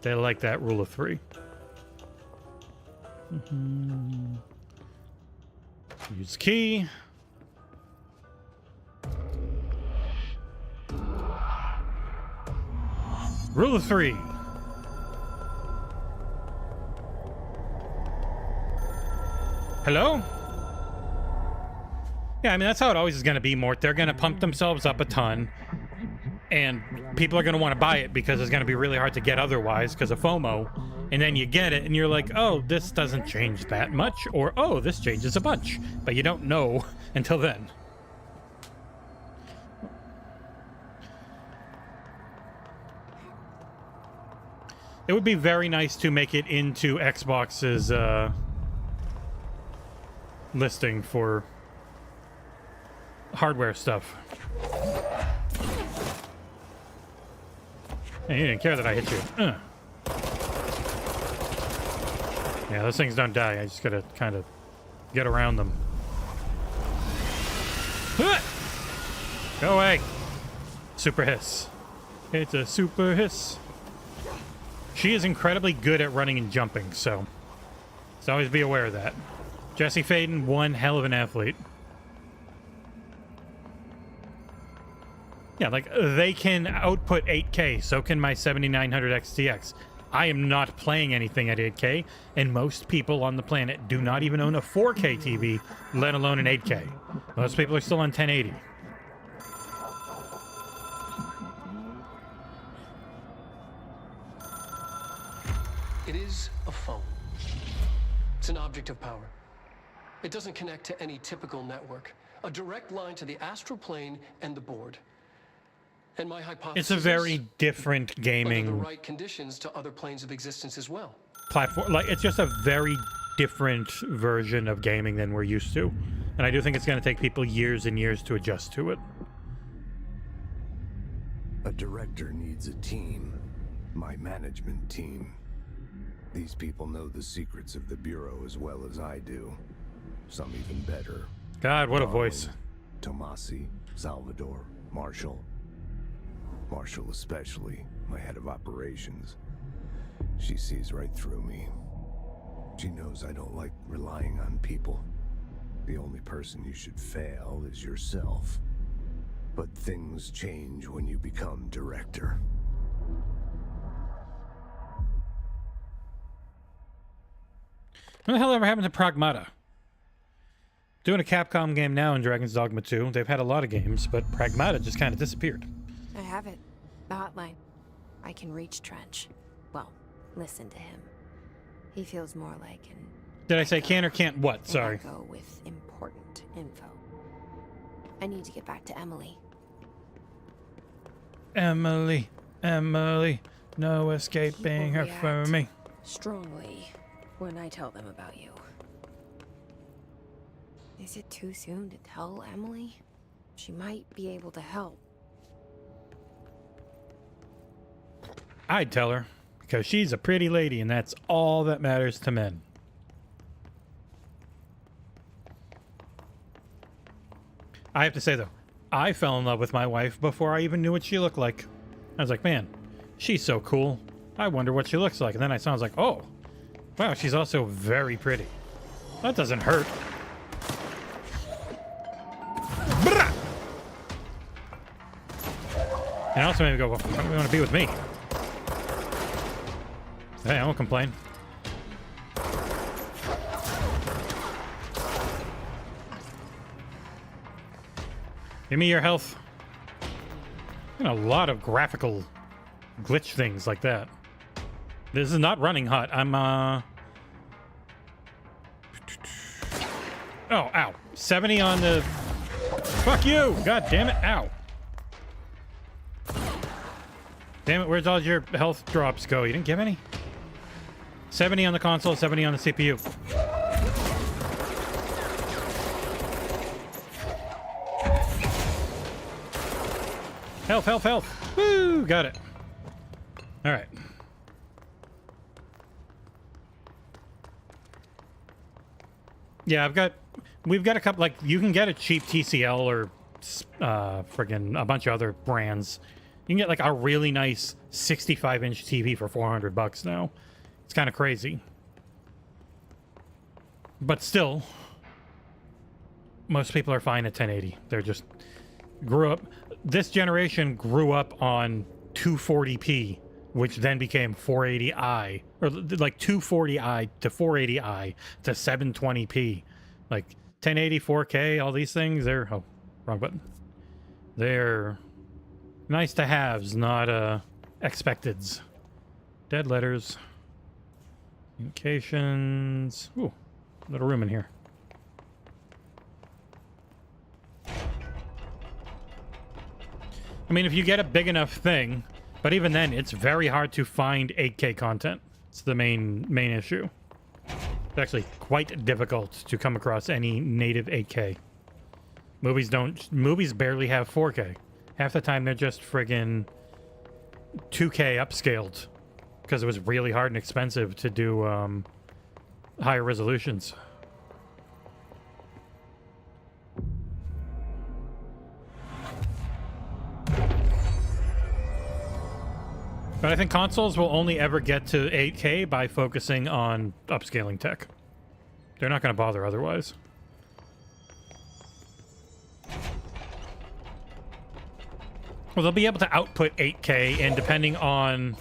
They like that rule of three. Use key. Rule of 3. Hello? Yeah, I mean, that's how it always is going to be, Mort. They're going to pump themselves up a ton, and people are going to want to buy it because it's going to be really hard to get otherwise because of FOMO. And then you get it, and you're like, oh, this doesn't change that much, or, oh, this changes a bunch. But you don't know until then. It would be very nice to make it into Xbox's listing for hardware stuff. Hey, you didn't care that I hit you. Yeah, those things don't die. I just gotta kind of get around them. Go away! Super hiss. It's a super hiss. She is incredibly good at running and jumping, so always be aware of that. Jesse Faden, one hell of an athlete. Yeah, like, they can output 8K, so can my 7900 XTX. I am not playing anything at 8K, and most people on the planet do not even own a 4K TV, let alone an 8K. Most people are still on 1080. It is a phone. It's an object of power. It doesn't connect to any typical network. A direct line to the astral plane and the board. And my hypothesis It's a very different gaming under the right conditions to other planes of existence as well. platform. Like, it's just a very different version of gaming than we're used to. And I do think it's going to take people years and years to adjust to it. A director needs a team. My management team. These people know the secrets of the Bureau as well as I do. Some even better. God, what a voice. Tomasi, Salvador, Marshall. Marshall especially, my head of operations. She sees right through me. She knows I don't like relying on people. The only person you should fail is yourself. But things change when you become director. What the hell ever happened to Pragmata? Doing a Capcom game now in Dragon's Dogma 2. They've had a lot of games, but Pragmata just kind of disappeared. I have it. The hotline. I can reach Trench. Well, listen to him. He feels more like an... Did I say can or can't what? Sorry. Go with important info. I need to get back to Emily. Emily, no escaping her from me. Strongly when I tell them about you. Is it too soon to tell Emily? She might be able to help. I'd tell her, because she's a pretty lady, and that's all that matters to men. I have to say, though, I fell in love with my wife before I even knew what she looked like. I was like, man, she's so cool. I wonder what she looks like. And then I saw, I was like, oh, wow, she's also very pretty. That doesn't hurt. And also made me go, well, why do you want to be with me? Hey, I won't complain. Give me your health. And a lot of graphical glitch things like that. This is not running hot. I'm, Oh, ow. 70 on the... Fuck you! God damn it. Ow. Damn it, where's all your health drops go? You didn't give any? 70 on the console, 70 on the CPU. Health, health, health. Woo! Got it. All right. Yeah, we've got a couple, like, you can get a cheap TCL or friggin' a bunch of other brands. You can get like a really nice 65-inch TV for $400 now. It's kind of crazy. But still, most people are fine at 1080. They're just grew up. This generation grew up on 240p which then became 480i, or like 240i to 480i to 720p. Like 1080, 4K, all these things, they're... Oh, wrong button. They're nice to haves, not expecteds. Dead letters. Communications. Ooh, little room in here. I mean, if you get a big enough thing, but even then, it's very hard to find 8K content. It's the main issue. It's actually quite difficult to come across any native 8K. Movies barely have 4K. Half the time they're just friggin' 2K upscaled because it was really hard and expensive to do higher resolutions. But I think consoles will only ever get to 8K by focusing on upscaling tech. They're not going to bother otherwise. Well, they'll be able to output 8K, and depending on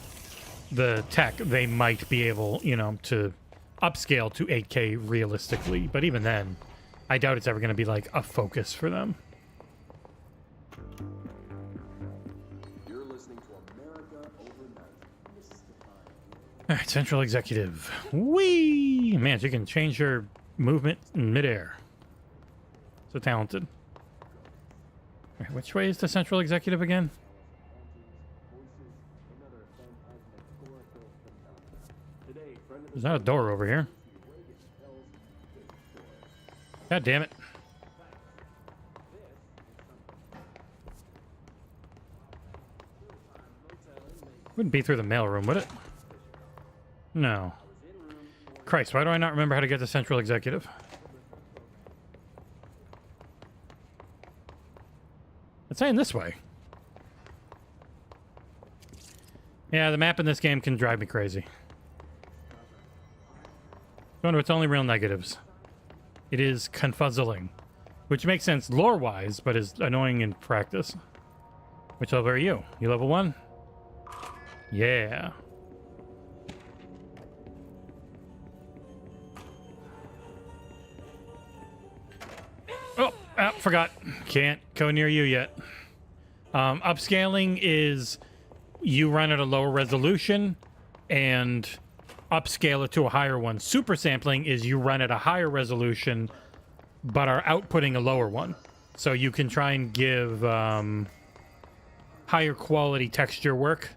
the tech, they might be able, you know, to upscale to 8K realistically. But even then, I doubt it's ever going to be like a focus for them. You're listening to America Overnight. All right, Central Executive. Whee! Man, so you can change your movement in midair. So talented. All right, which way is the Central Executive again? There's not a door over here. God damn it. Wouldn't be through the mailroom, would it? No. Christ, why do I not remember how to get to Central Executive? It's saying this way. Yeah, the map in this game can drive me crazy. Wonder it's only real negatives. It is confuzzling. Which makes sense lore-wise, but is annoying in practice. Which level are you? You level 1? Yeah. Oh, forgot. Can't go near you yet. Upscaling is you run at a lower resolution and upscale it to a higher one. Super sampling is you run at a higher resolution but are outputting a lower one. So you can try and give higher quality texture work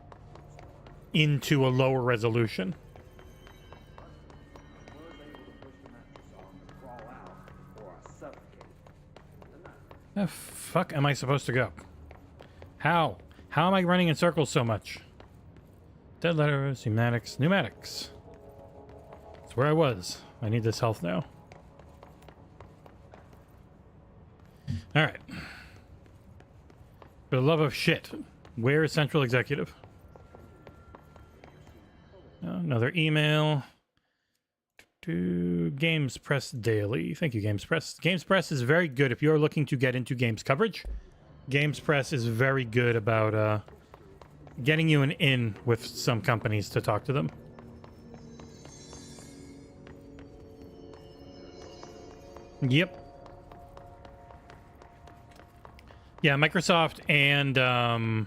into a lower resolution. The fuck am I supposed to go? How? How am I running in circles so much? Dead letters, pneumatics. That's where I was. I need this health now. Alright. For the love of shit, where is Central Executive? Another email. To Games Press Daily. Thank you, Games Press. Games Press is very good if you're looking to get into games coverage. Games Press is very good about getting you an in with some companies to talk to them. Yep. Yeah, Microsoft and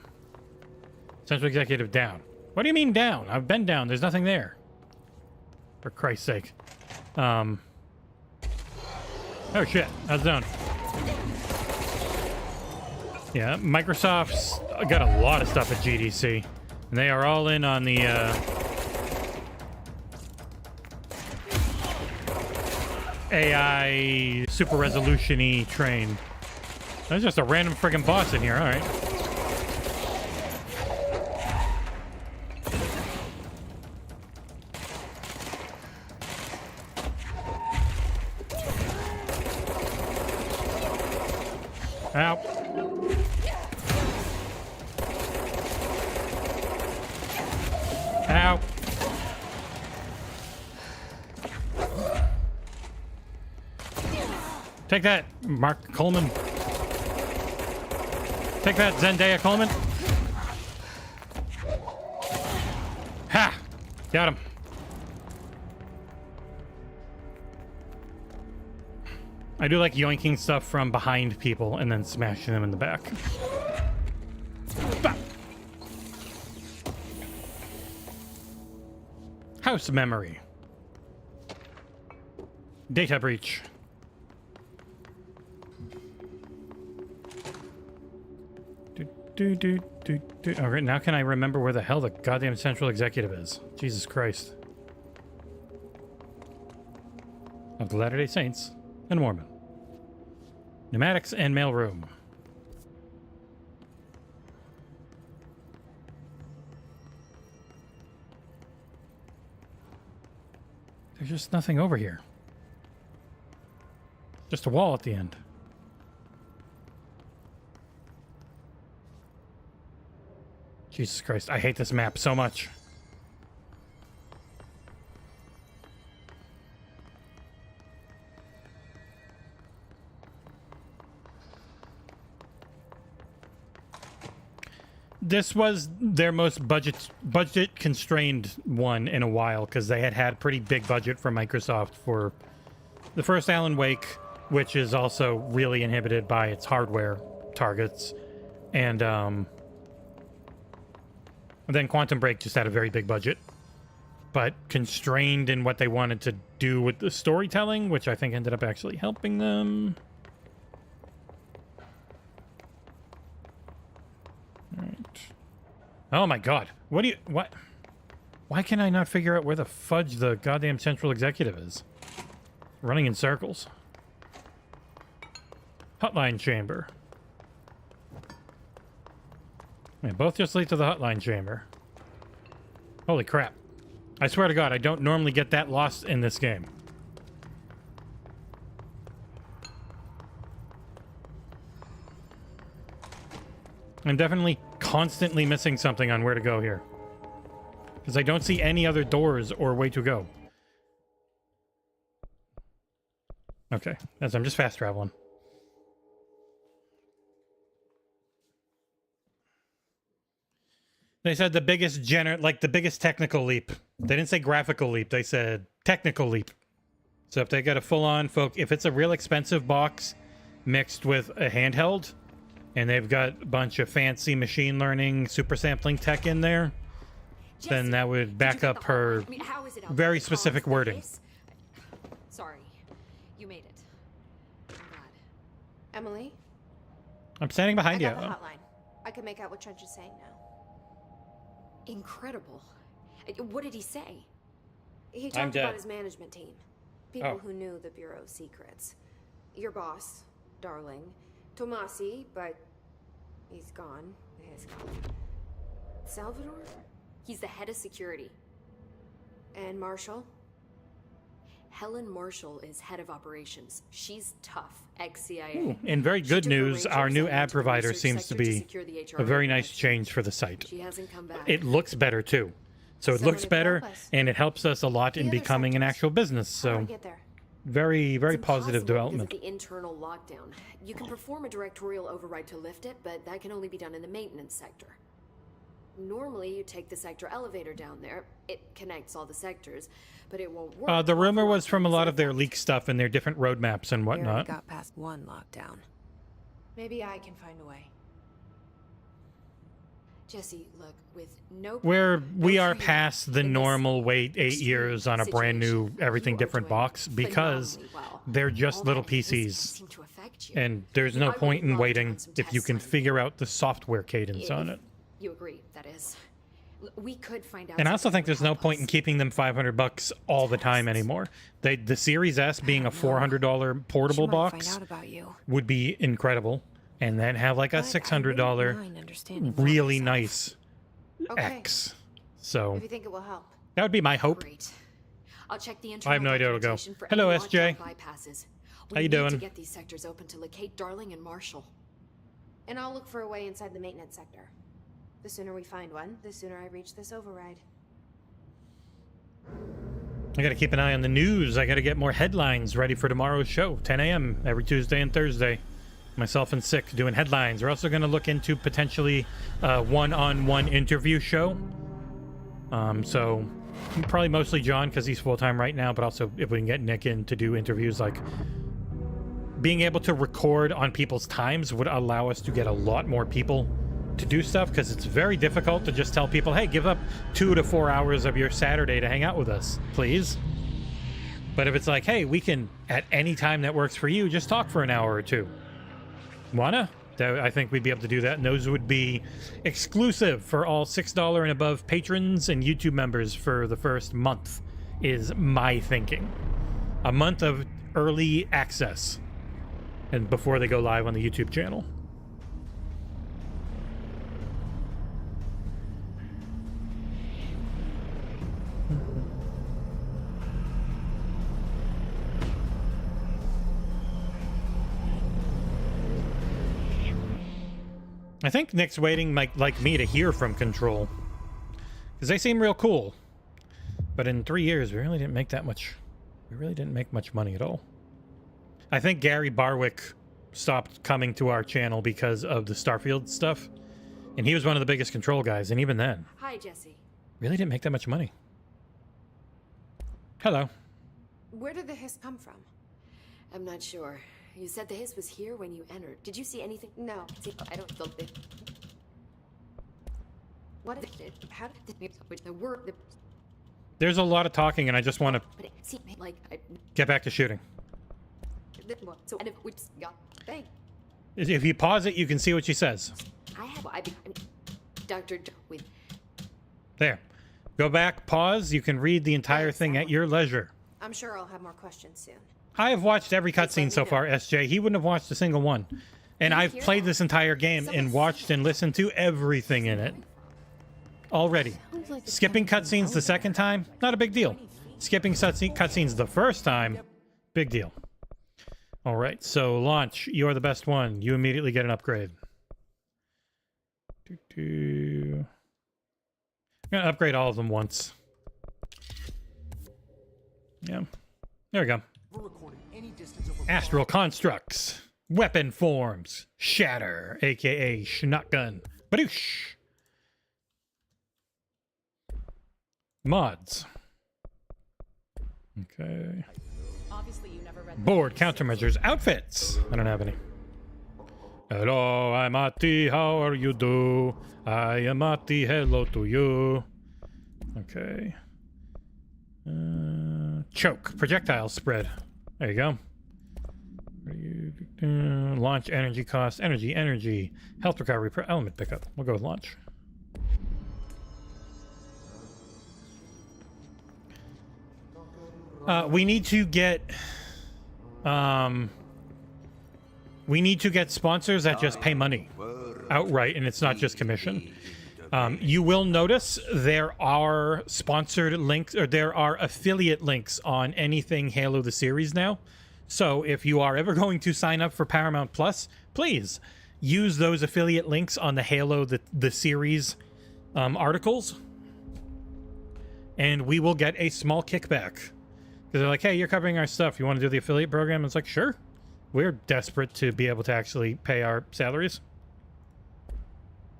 Central Executive down. What do you mean down? I've been down. There's nothing there. For Christ's sake. Oh shit, how's it doing? Yeah, Microsoft's got a lot of stuff at GDC. And they are all in on the AI super resolution-y train. There's just a random friggin' boss in here, alright. Ow. Ow. Take that, Mark Coleman. Take that, Zendaya Coleman. Got him. I do like yoinking stuff from behind people and then smashing them in the back. Bah! House memory. Data breach. Alright, now can I remember where the hell the goddamn central executive is? Jesus Christ. Of the Latter-day Saints and Mormon. Pneumatics and mailroom. There's just nothing over here. Just a wall at the end. Jesus Christ, I hate this map so much. This was their most budget constrained one in a while, because they had pretty big budget from Microsoft for the first Alan Wake, which is also really inhibited by its hardware targets, and then Quantum Break just had a very big budget, but constrained in what they wanted to do with the storytelling, which I think ended up actually helping them. Oh my god. What? Why can I not figure out where the fudge the goddamn central executive is? Running in circles. Hotline chamber. They both just lead to the hotline chamber. Holy crap. I swear to god, I don't normally get that lost in this game. I'm definitely constantly missing something on where to go here, because I don't see any other doors or way to go. Okay, as I'm just fast traveling. They said the biggest the biggest technical leap. They didn't say graphical leap, they said technical leap. So if they got a full-on if it's a real expensive box mixed with a handheld, and they've got a bunch of fancy machine learning, super sampling tech in there, then that would back up her very specific wording. Sorry, you made it. I'm glad. Emily? I'm standing behind you. I got the hotline. I can make out what Trench is saying now. Incredible. What did he say? He talked about his management team. People who knew the Bureau's secrets. Your boss, Darling. Tomasi, but he's gone. He's gone. Salvador? He's the head of security. And Marshall? Helen Marshall is head of operations. She's tough, ex-CIA. In very good news, our new ad provider seems to be a very nice change for the site. She hasn't come back. It looks better too. So it looks better, and it helps us a lot in becoming an actual business. So very, very positive development. The internal lockdown. You can perform a directorial override to lift it, but that can only be done in the maintenance sector. Normally, you take the sector elevator down there. It connects all the sectors, but it won't work. The rumor was from a lot of their leak stuff and their different roadmaps and whatnot. We already got past one lockdown. Maybe I can find a way. Jesse, look, with no... We are past the normal wait 8 years on a brand new everything different box, because they're just little PCs. And there's no point in waiting if you can figure out the software cadence on it. You agree, that is. We could find out. And I also think there's no point in keeping them $500 all the time anymore. The Series S being a $400 portable box would be incredible. And then have like a $600 really nice X. So if you think it will help. That would be my hope. Great. I'll check the I have no idea where to go. Hello, SJ. How you doing? To get these sectors open to locate Darling and Marshall. And I'll look for a way inside the maintenance sector. The sooner we find one, the sooner I reach this override. I gotta keep an eye on the news. I gotta get more headlines ready for tomorrow's show, 10 a.m. every Tuesday and Thursday. Myself and Sick doing headlines. We're also going to look into potentially a one-on-one interview show. So probably mostly John because he's full-time right now, but also if we can get Nick in to do interviews, like being able to record on people's times would allow us to get a lot more people to do stuff, because it's very difficult to just tell people, hey, give up 2 to 4 hours of your Saturday to hang out with us, please. But if it's like, hey, we can, at any time that works for you, just talk for an hour or two. Wanna? I think we'd be able to do that, and those would be exclusive for all $6 and above patrons and YouTube members for the first month, is my thinking. A month of early access, and before they go live on the YouTube channel. I think Nick's waiting, like me, to hear from Control, because they seem real cool. But in 3 years, we really didn't make that much. We really didn't make much money at all. I think Gary Barwick stopped coming to our channel because of the Starfield stuff, and he was one of the biggest Control guys. And even then, Hi, Jesse. really didn't make that much money. Hello. Where did the hiss come from? I'm not sure. You said the hiss was here when you entered. Did you see anything? No. See, I don't feel it. What is it? How did the word? There's a lot of talking, and I just want to But it seemed like get back to shooting. so. And if we just got bang, If you pause it, you can see what she says. I Dr. with There. Go back, pause. You can read the entire thing at your leisure. I'm sure I'll have more questions soon. I have watched every cutscene so far, SJ. He wouldn't have watched a single one. And I've played this entire game and watched and listened to everything in it already. Skipping cutscenes the second time, not a big deal. Skipping cutscenes the first time, big deal. All right, so launch. You are the best one. You immediately get an upgrade. I'm going to upgrade all of them once. Yeah. There we go. Astral constructs, weapon forms, shatter, aka shotgun, badoosh. Mods. Okay. Board, countermeasures, outfits. I don't have any. Hello, I'm Ahti. How are you do? I am Ahti. Hello to you. Okay. Choke, projectile spread. There you go. Launch energy cost, energy, health recovery per element pickup. We'll go with launch. We need to get sponsors that just pay money outright, and it's not just commission. You will notice there are sponsored links, or there are affiliate links on anything Halo the series now. So if you are ever going to sign up for Paramount Plus, please use those affiliate links on the Halo the series articles, and we will get a small kickback. Because they're like, hey, you're covering our stuff. You want to do the affiliate program? It's like, sure. We're desperate to be able to actually pay our salaries.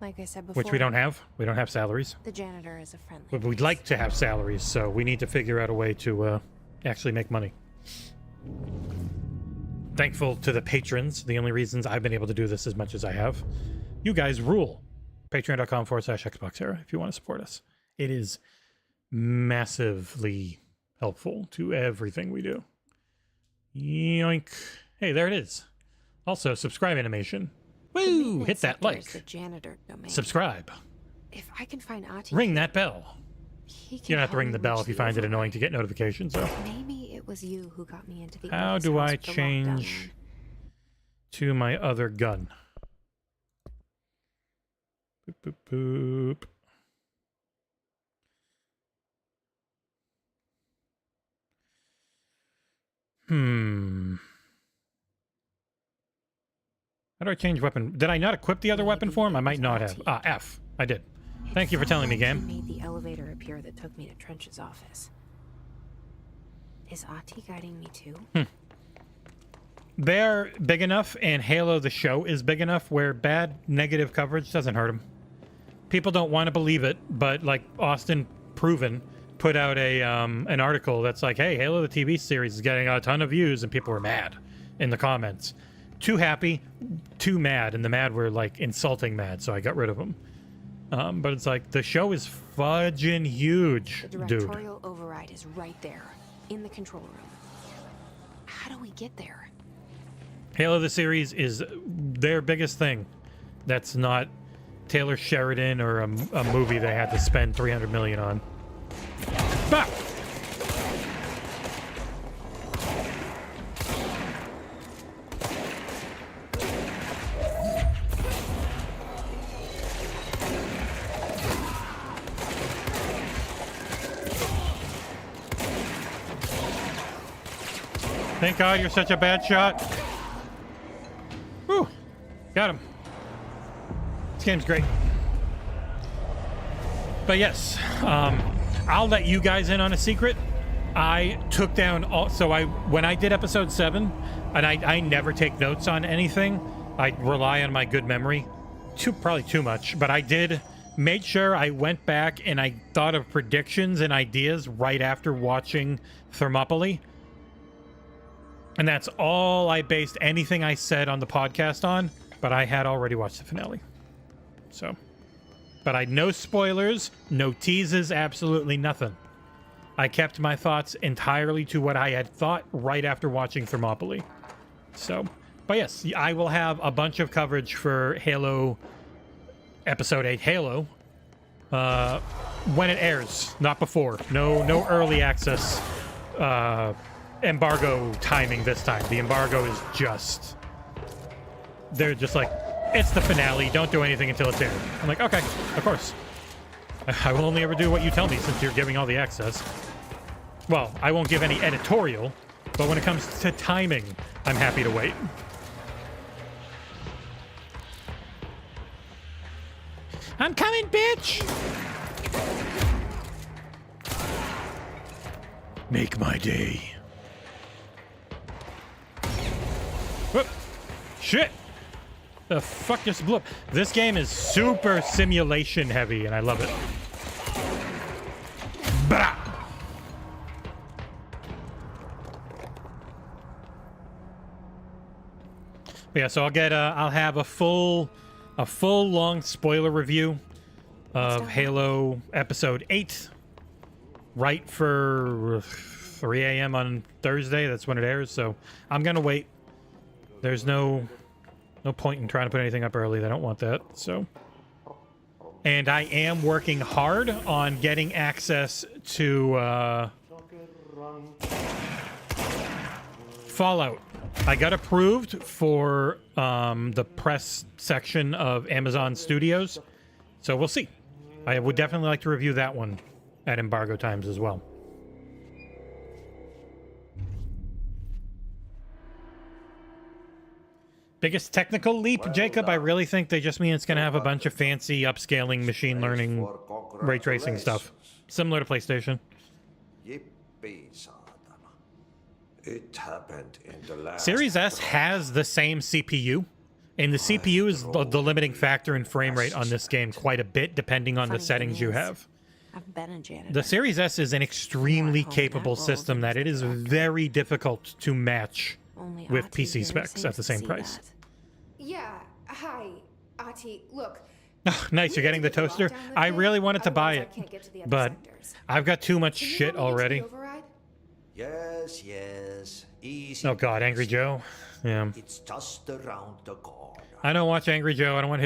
Like I said before, Which we don't have. We don't have salaries. the janitor is a friendly. But we'd like to have salaries, so we need to figure out a way to actually make money. Thankful to the patrons. The only reasons I've been able to do this as much as I have. You guys rule. Patreon.com/XboxEra if you want to support us. It is massively helpful to everything we do. Yoink. Hey, there it is. Also, subscribe animation. Woo! Hit that like. The janitor domain. Subscribe. If I can find Ahti, Ring that bell. he can You don't have to help ring me the bell reach if you the find it override. annoying to get notifications, though. Maybe it was you who got me into the. How Elvis do house I with the lockdown change one. to my other gun? Boop, boop, boop. How do I change weapon? Did I not equip the other weapon form? I might not have. Ah, F. I did. Thank you for telling me, He game. made the elevator appear that took me to Trench's office. Is Ahti guiding me too? They're big enough, and Halo the show is big enough where bad negative coverage doesn't hurt them. People don't want to believe it, but like Austin proven, put out a an article that's like, hey, Halo the TV series is getting a ton of views, and people were mad in the comments. Too happy, too mad, and the mad were like insulting mad, so I got rid of them. But it's like, the show is fudging huge, The dude. directorial override is right there, in the control room. How do we get there? Halo the series is their biggest thing. That's not Taylor Sheridan or a movie they had to spend $300 million on. Bah! Thank God you're such a bad shot. Whew. Got him. This game's great. But yes, I'll let you guys in on a secret. I took down all, so when I did episode 7, and I never take notes on anything. I rely on my good memory. Probably too much, but I made sure I went back and I thought of predictions and ideas right after watching Thermopylae. And that's all I based anything I said on the podcast on, but I had already watched the finale. So, but no spoilers, no teases, absolutely nothing. I kept my thoughts entirely to what I had thought right after watching Thermopylae. So, but yes, I will have a bunch of coverage for Halo, Episode 8 Halo, when it airs, not before. No early access, embargo timing this time. The embargo is just, they're just like, it's the finale, don't do anything until it's aired. I'm like, okay, of course. I will only ever do what you tell me since you're giving all the access. Well, I won't give any editorial, but when it comes to timing, I'm happy to wait. I'm coming, bitch! Make my day. Whoop. Shit! The fuck just blew up. This game is super simulation heavy, and I love it. Bah! Yeah, so I'll have a full long spoiler review of Halo Episode 8 right for 3 a.m. on Thursday. That's when it airs, so I'm gonna wait. There's no point in trying to put anything up early. They don't want that, so. And I am working hard on getting access to Fallout. I got approved for the press section of Amazon Studios, so we'll see. I would definitely like to review that one at embargo times as well. Biggest technical leap, Jacob? I really think they just mean it's going to have a bunch of fancy upscaling, machine learning, ray tracing stuff. Similar to PlayStation. Yippee, saatana. It happened in the last... Series S has the same CPU, and the CPU is the limiting factor in frame rate on this game quite a bit, depending on the settings you have. I've been a janitor. The Series S is an extremely capable system that it is very difficult to match with PC specs at the same price. Yeah, hi, Ahti. Look. Oh, nice, you're getting the toaster? I really wanted to buy it, but I've got too much shit already. Yes. Easy. Oh god, Angry Joe. Yeah. It's just around the corner. I don't watch Angry Joe. I don't want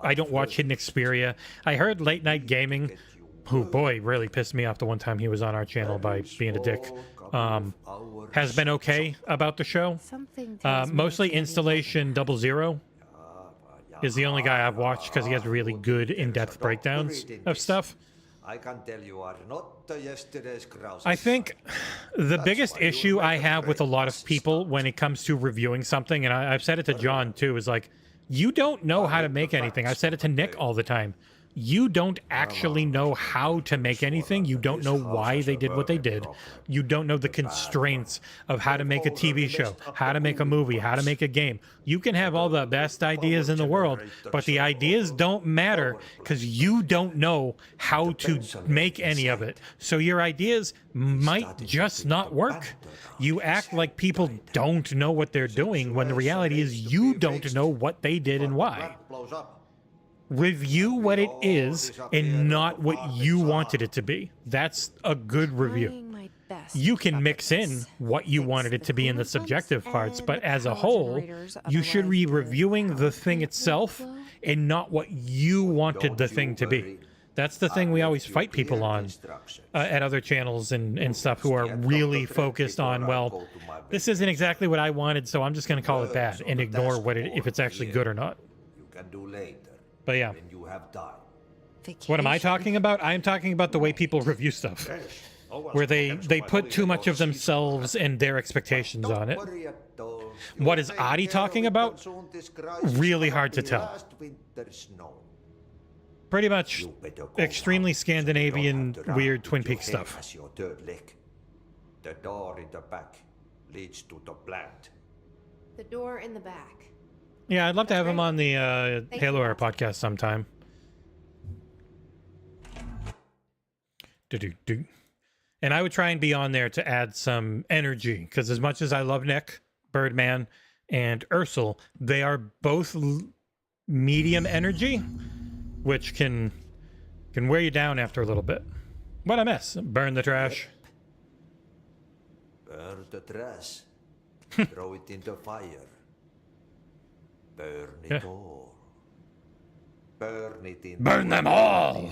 I don't watch Hidden Xperia. I heard Late Night Gaming, who boy really pissed me off the one time he was on our channel by being a dick. Has been okay about the show. Mostly Installation 00 is the only guy I've watched because he has really good in-depth breakdowns of stuff. I can tell you are not yesterday's grouse. I think the biggest issue I have with a lot of people when it comes to reviewing something, and I've said it to John too, is like, you don't know how to make anything. I've said it to Nick all the time. you don't actually know how to make anything. You don't know why they did what they did. You don't know the constraints of how to make a TV show, how to make a movie, how to make a game. You can have all the best ideas in the world, but the ideas don't matter because you don't know how to make any of it. So your ideas might just not work. You act like people don't know what they're doing when the reality is you don't know what they did and why. Review what it is and not what you wanted it to be. That's a good review. You can mix in what you wanted it to be in the subjective parts, but as a whole, you should be reviewing the thing itself and not what you wanted the thing to be. That's the thing we always fight people on at other channels and stuff who are really focused on, well, this isn't exactly what I wanted, so I'm just going to call it bad and ignore what if it's actually good or not. But yeah. What am I talking about? I'm talking about the way people review stuff, where they put too much of themselves and their expectations on it. What is Ahti talking about? Really hard to tell. Pretty much extremely Scandinavian, weird Twin Peaks stuff. The door in the back leads to the plant. The door in the back. Yeah, I'd love to have him on the Halo Air podcast sometime. And I would try and be on there to add some energy, because as much as I love Nick, Birdman, and Ursel, they are both medium energy, which can wear you down after a little bit. What I miss? Burn the trash. Burn the trash. Throw it in the fire. Burn it all. Burn it in. Burn them all.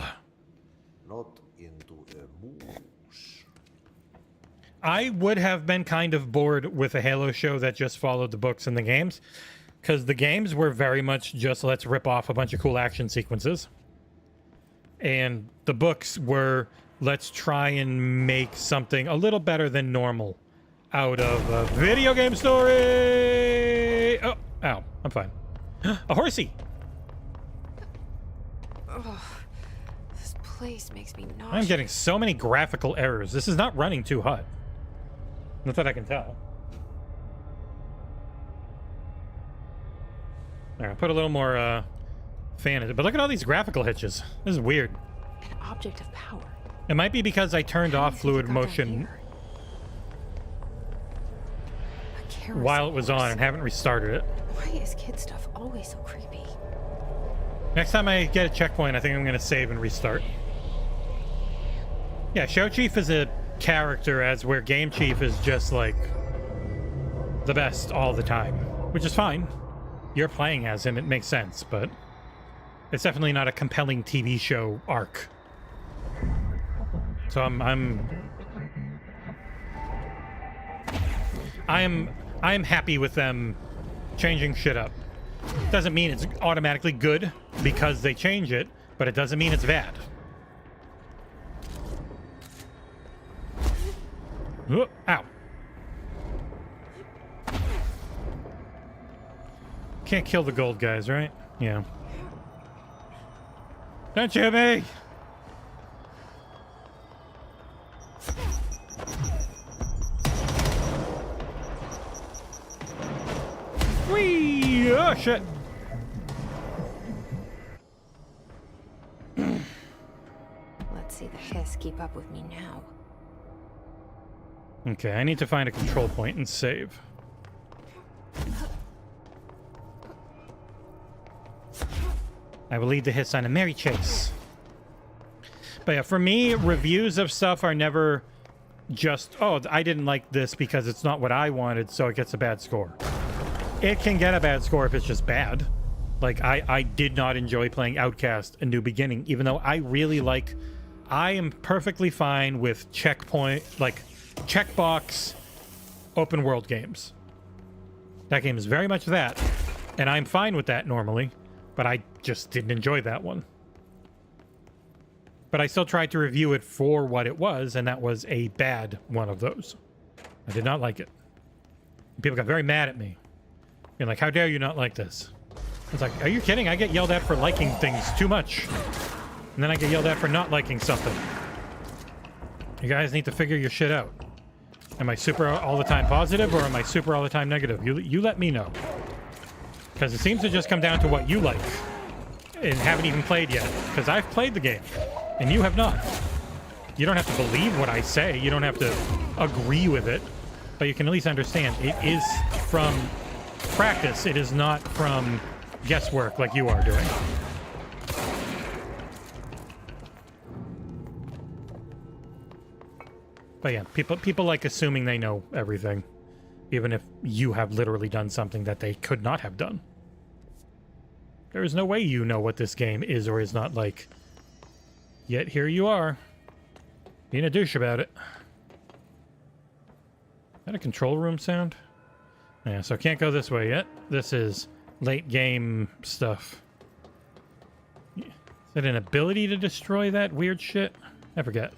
Not into a moose. I would have been kind of bored with a Halo show that just followed the books and the games, because the games were very much just let's rip off a bunch of cool action sequences, and the books were let's try and make something a little better than normal out of a video game story. Oh, ow, I'm fine. A horsey. Oh, this place makes me nauseous. I'm getting so many graphical errors. This is not running too hot. Not that I can tell. All right, put a little more fan in it. But look at all these graphical hitches. This is weird. An object of power. It might be because I turned off fluid motion while it was on and haven't restarted it. Why is kid stuff always so creepy? Next time I get a checkpoint, I think I'm going to save and restart. Yeah, Show Chief is a character, as where Game Chief is just like the best all the time, which is fine. You're playing as him, it makes sense, but it's definitely not a compelling TV show arc. So I'm happy with them changing shit up. Doesn't mean it's automatically good because they change it, but it doesn't mean it's bad. Oh, ow. Can't kill the gold guys, right? Yeah. Don't shoot me! Whee! Oh, shit. Let's see the hiss keep up with me now. Okay, I need to find a control point and save. I will lead the hiss on a merry chase. But yeah, for me, reviews of stuff are never just, oh, I didn't like this because it's not what I wanted, so it gets a bad score. It can get a bad score if it's just bad. Like, I did not enjoy playing Outcast: A New Beginning, even though I really like, I am perfectly fine with checkpoint, like, checkbox open world games. That game is very much that, and I'm fine with that normally, but I just didn't enjoy that one. But I still tried to review it for what it was, and that was a bad one of those. I did not like it. People got very mad at me. Being like, how dare you not like this? It's like, are you kidding? I get yelled at for liking things too much. And then I get yelled at for not liking something. You guys need to figure your shit out. Am I super all the time positive, or am I super all the time negative? You let me know. Because it seems to just come down to what you like. And haven't even played yet. Because I've played the game. And you have not. You don't have to believe what I say. You don't have to agree with it. But you can at least understand. It is from practice. It is not from guesswork like you are doing. But yeah, people like assuming they know everything. Even if you have literally done something that they could not have done. There is no way you know what this game is or is not like. Yet here you are. Being a douche about it. Is that a control room sound? Yeah, so can't go this way yet. This is late game stuff. Is it an ability to destroy that weird shit? I forget.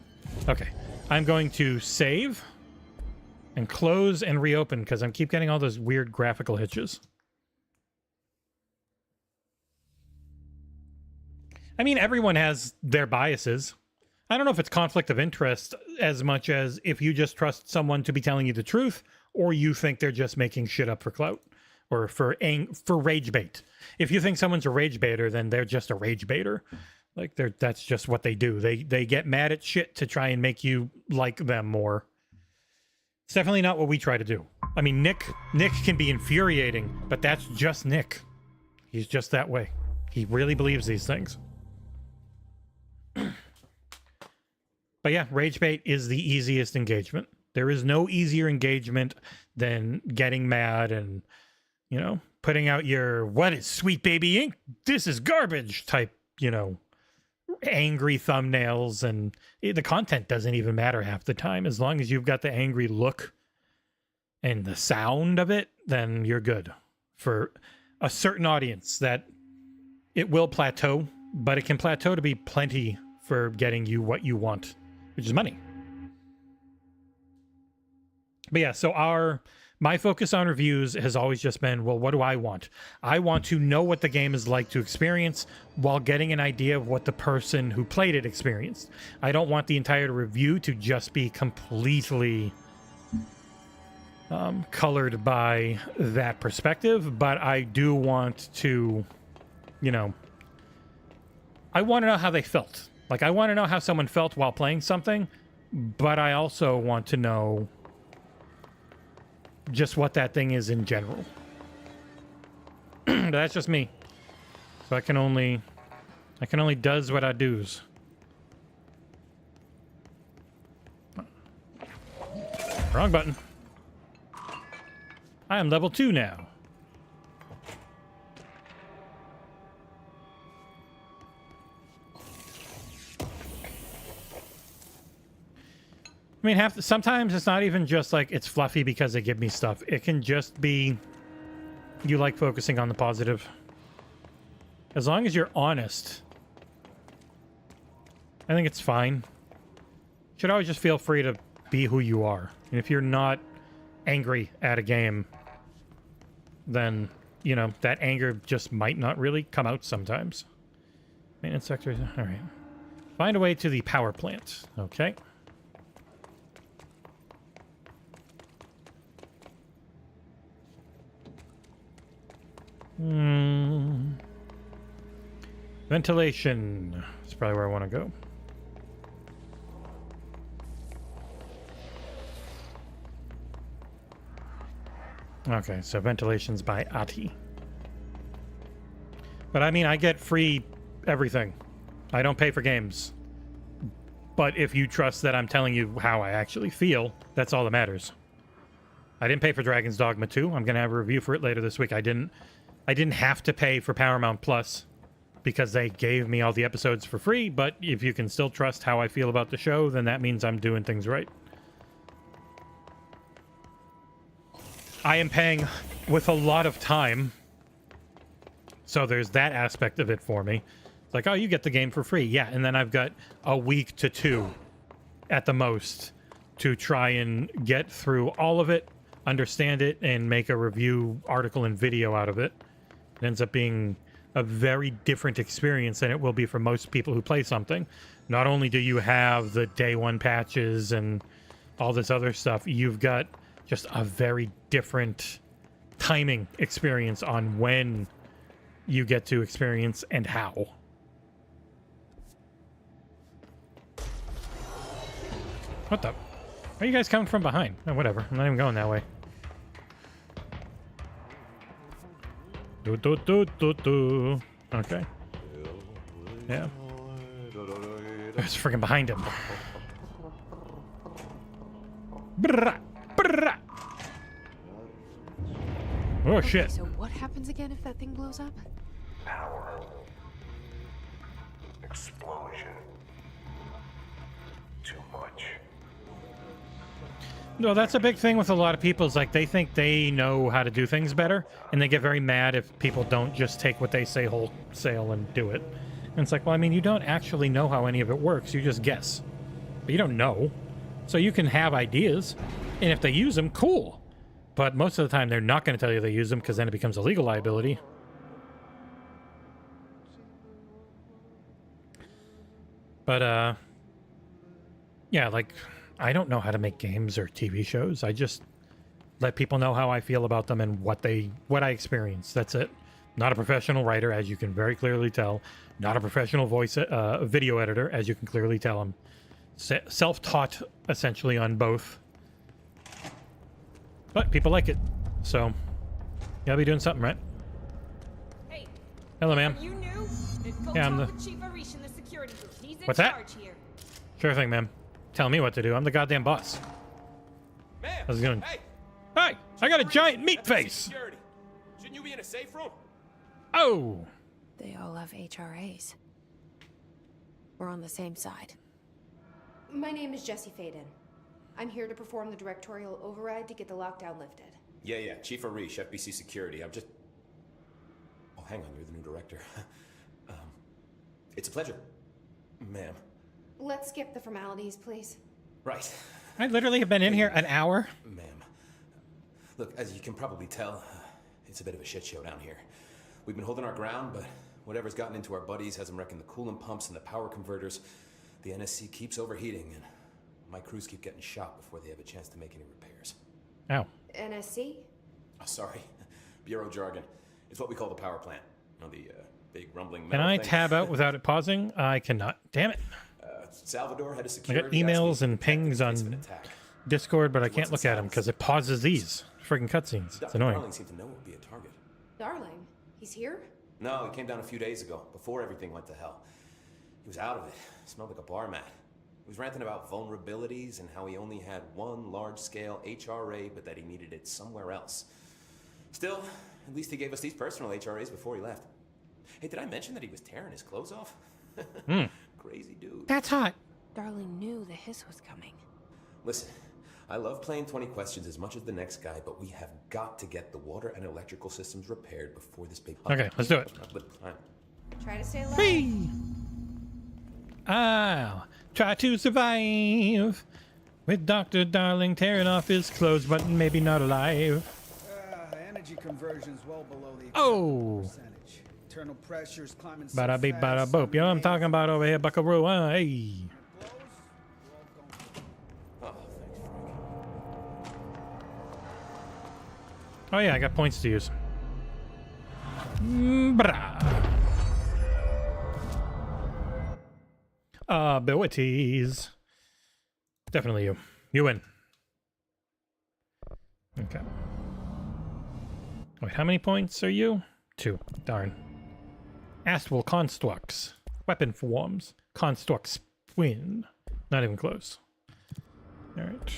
Okay. I'm going to save and close and reopen because I keep getting all those weird graphical hitches. I mean, everyone has their biases. I don't know if it's conflict of interest as much as if you just trust someone to be telling you the truth, or you think they're just making shit up for clout or for rage bait. If you think someone's a rage baiter, then they're just a rage baiter. Like that's just what they do. They get mad at shit to try and make you like them more. It's definitely not what we try to do. I mean, Nick can be infuriating, but that's just Nick. He's just that way. He really believes these things. But yeah, rage bait is the easiest engagement. There is no easier engagement than getting mad and, you know, putting out your, what is Sweet Baby Ink? This is garbage type, you know, angry thumbnails. And the content doesn't even matter half the time. As long as you've got the angry look and the sound of it, then you're good. For a certain audience that it will plateau, but it can plateau to be plenty for getting you what you want, which is money. But yeah, so my focus on reviews has always just been, well, what do I want? I want to know what the game is like to experience while getting an idea of what the person who played it experienced. I don't want the entire review to just be completely colored by that perspective, but I do want to, you know, I want to know how they felt. Like, I want to know how someone felt while playing something, but I also want to know just what that thing is in general. That's just me. So I can only does what I does. Wrong button. I am level 2 now. I mean, sometimes it's not even just like it's fluffy because they give me stuff. It can just be you like focusing on the positive. As long as you're honest, I think it's fine. You should always just feel free to be who you are. And if you're not angry at a game, then, you know, that anger just might not really come out sometimes. Maintenance sector. All right. Find a way to the power plant. Okay. Ventilation. That's probably where I want to go. Okay, so ventilation's by Ahti. But I mean, I get free everything. I don't pay for games. But if you trust that I'm telling you how I actually feel, that's all that matters. I didn't pay for Dragon's Dogma 2. I'm going to have a review for it later this week. I didn't have to pay for Paramount Plus because they gave me all the episodes for free, but if you can still trust how I feel about the show, then that means I'm doing things right. I am paying with a lot of time, so there's that aspect of it for me. It's like, oh, you get the game for free. Yeah, and then I've got a week to 2 at the most to try and get through all of it, understand it, and make a review article and video out of it. It ends up being a very different experience than it will be for most people who play something. Not only do you have the day one patches and all this other stuff, you've got just a very different timing experience on when you get to experience and how. What the? Where are you guys coming from behind? Oh, whatever. I'm not even going that way. Okay. Yeah. It's freaking behind him. Brrrah, brrrah. Oh shit. So what happens again if that thing blows up? Power. Explosion. Too much. No, that's a big thing with a lot of people. Is like they think they know how to do things better, and they get very mad if people don't just take what they say wholesale and do it. And it's like, well, I mean, you don't actually know how any of it works. You just guess, but you don't know. So you can have ideas, and if they use them, cool. But most of the time, they're not going to tell you they use them because then it becomes a legal liability. But yeah, like, I don't know how to make games or TV shows. I just let people know how I feel about them and what I experience. That's it. Not a professional writer, as you can very clearly tell. Not a professional voice video editor, as you can clearly tell. I'm self-taught, essentially, on both. But people like it, so yeah, I'll be doing something, right? Hey. Hello, ma'am. You new? Yeah, I'm the. Chief Arish in the security booth. He's in What's that? charge here. Sure thing, ma'am. Tell me what to do. I'm the goddamn boss. Ma'am. How's it going? Hey. Hey, I got a giant meat face. Security. Shouldn't you be in a safe room? Oh. They all have HRAs. We're on the same side. My name is Jesse Faden. I'm here to perform the directorial override to get the lockdown lifted. Yeah, Chief Arish, FBC Security. I'm just... Oh, hang on, you're the new director. It's a pleasure, ma'am. Let's skip the formalities, please. Right. I literally have been in here an hour. Ma'am. Look, as you can probably tell, it's a bit of a shit show down here. We've been holding our ground, but whatever's gotten into our buddies has them wrecking the coolant pumps and the power converters. The NSC keeps overheating, and my crews keep getting shot before they have a chance to make any repairs. Ow. NSC? Oh, sorry. Bureau jargon. It's what we call the power plant. You know, the big rumbling Can metal I thing. tab out without it pausing? I cannot. Damn it. Salvador, head of I security. got emails and pings on Discord, but I can't look at them because it pauses these friggin' cutscenes. It's annoying. Darling seemed to know it would be a target. Darling, he's here? No, he came down a few days ago, before everything went to hell. He was out of it. Smelled like a bar mat. He was ranting about vulnerabilities and how he only had one large-scale HRA, but that he needed it somewhere else. Still, at least he gave us these personal HRAs before he left. Hey, did I mention that he was tearing his clothes off? Crazy dude. That's hot. Darling knew the hiss was coming. Listen, I love playing 20 questions as much as the next guy, but we have got to get the water and electrical systems repaired before this big... Okay, let's do it. Try to stay alive. Whee! I'll try to survive with Dr. Darling tearing off his clothes, but maybe not alive. Energy conversion's well below the percentage. Internal pressures climbing so Bada beep, bada fast, boop. You know what I'm talking about over here, buckaroo, huh? Hey. Oh yeah, I got points to use. Brah. Abilities. Definitely you. You win. Okay. Wait, how many points are you? 2. Darn. Astral constructs. Weapon forms. Constructs win. Not even close. Alright.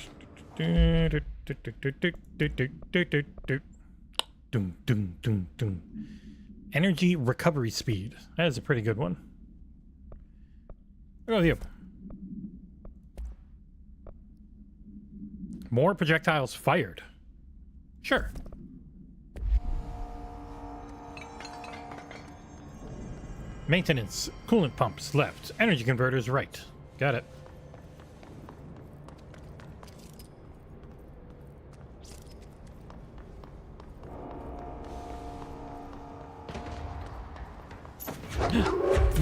Energy recovery speed. That is a pretty good one. I'll go with you. More projectiles fired. Sure. Maintenance. Coolant pumps left. Energy converters right. Got it.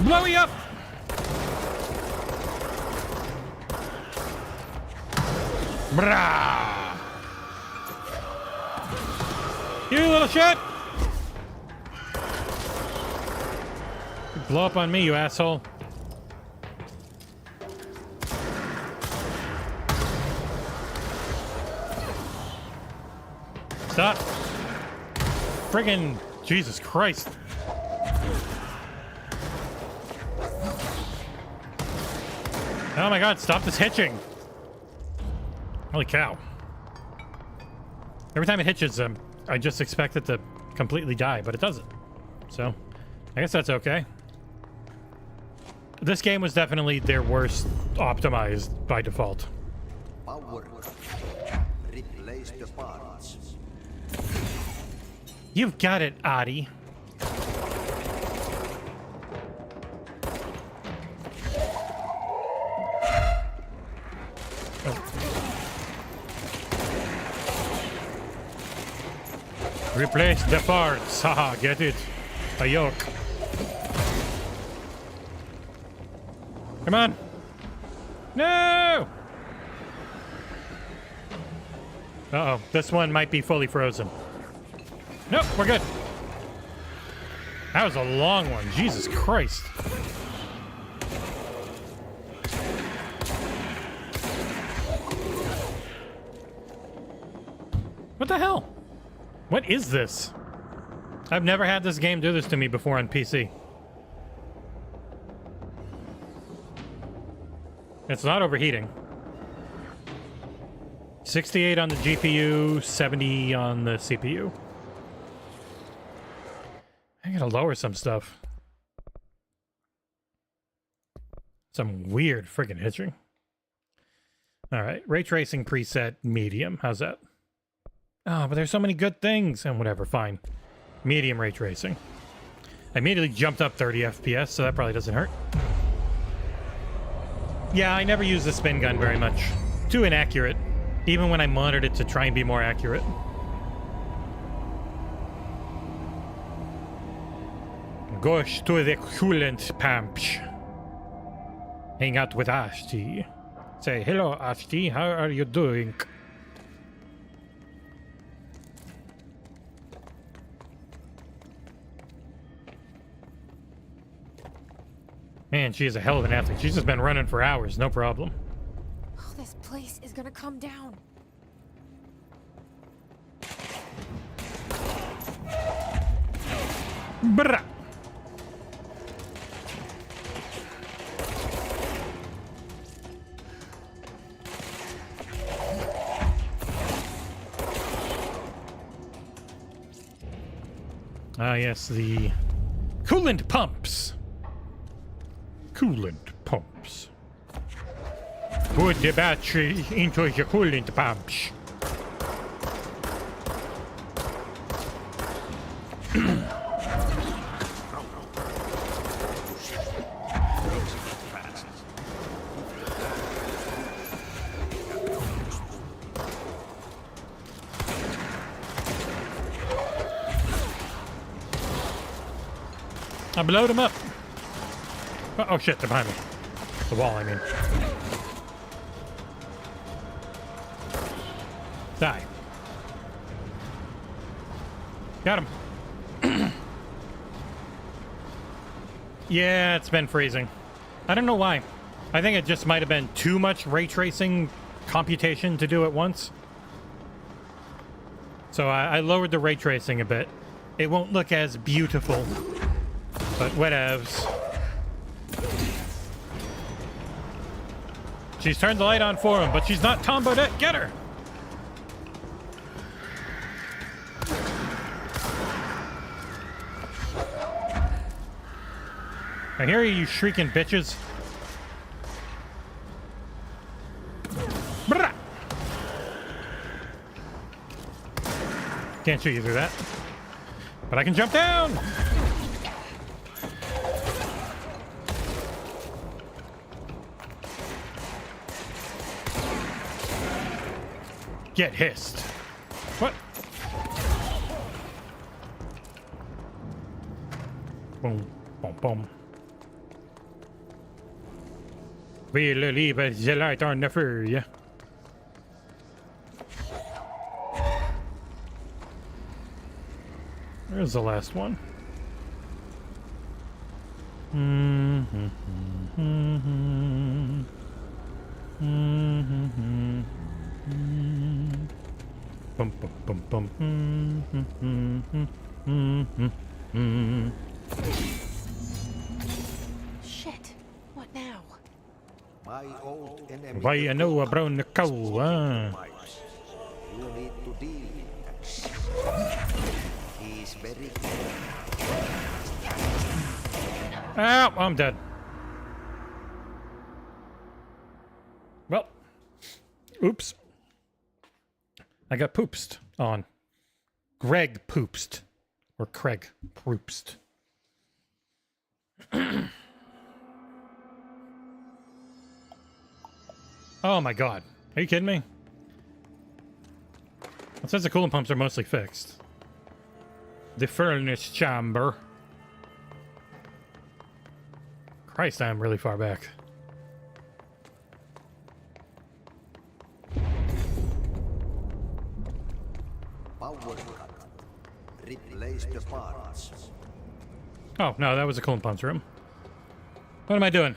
Blowy up! Brah! You little shit! Blow up on me, you asshole. Stop. Friggin' Jesus Christ. Oh my god, stop this hitching. Holy cow. Every time it hitches, I just expect it to completely die, but it doesn't. So, I guess that's okay. This game was definitely their worst optimized by default. Power. Replace the parts. You've got it, Ahti. Replace the parts. Haha, get it? A yoke. Come on. No! Uh-oh. This one might be fully frozen. Nope, we're good. That was a long one. Jesus Christ. What the hell? What is this? I've never had this game do this to me before on PC. It's not overheating. 68 on the GPU, 70 on the CPU. I gotta lower some stuff. Some weird friggin' hitching. Alright, ray tracing preset medium. How's that? Oh, but there's so many good things. And whatever, fine. Medium ray tracing. I immediately jumped up 30 FPS, so that probably doesn't hurt. Yeah, I never use the spin gun very much. Too inaccurate. Even when I monitored it to try and be more accurate. Gosh to the coolant pumps. Hang out with Ahti. Say, hello Ahti, how are you doing? Man, she is a hell of an athlete. She's just been running for hours, no problem. Oh, this place is gonna come down. Brrrah. Ah, yes, the coolant pumps. Coolant pumps. Put the battery into the coolant pumps. I blowed him up. Oh shit, they're behind me. The wall, I mean. Die. Got him. Yeah, it's been freezing. I don't know why. I think it just might have been too much ray tracing computation to do at once. So I lowered the ray tracing a bit. It won't look as beautiful. But whatevs. She's turned the light on for him, but she's not Tom Bodette. Get her! I hear you shrieking bitches. Brrrah! Can't shoot you through that. But I can jump down! Get hissed. What? Boom, boom, boom. We'll leave the light on the fur, yeah. There's the last one. Bum, bum, bum, bum. Shit. What now? My old enemy. Why you know about the cow, huh? You need to deal with that. He's very good. Ah, I'm dead. Well, oops. I got poopsed on. Greg poopsed. Or Craig poopsed. Oh my god. Are you kidding me? It says the coolant pumps are mostly fixed. The furnace chamber. Christ, I am really far back. Power cut. Replace the parts. Oh, no, that was the coolant pumps room. What am I doing?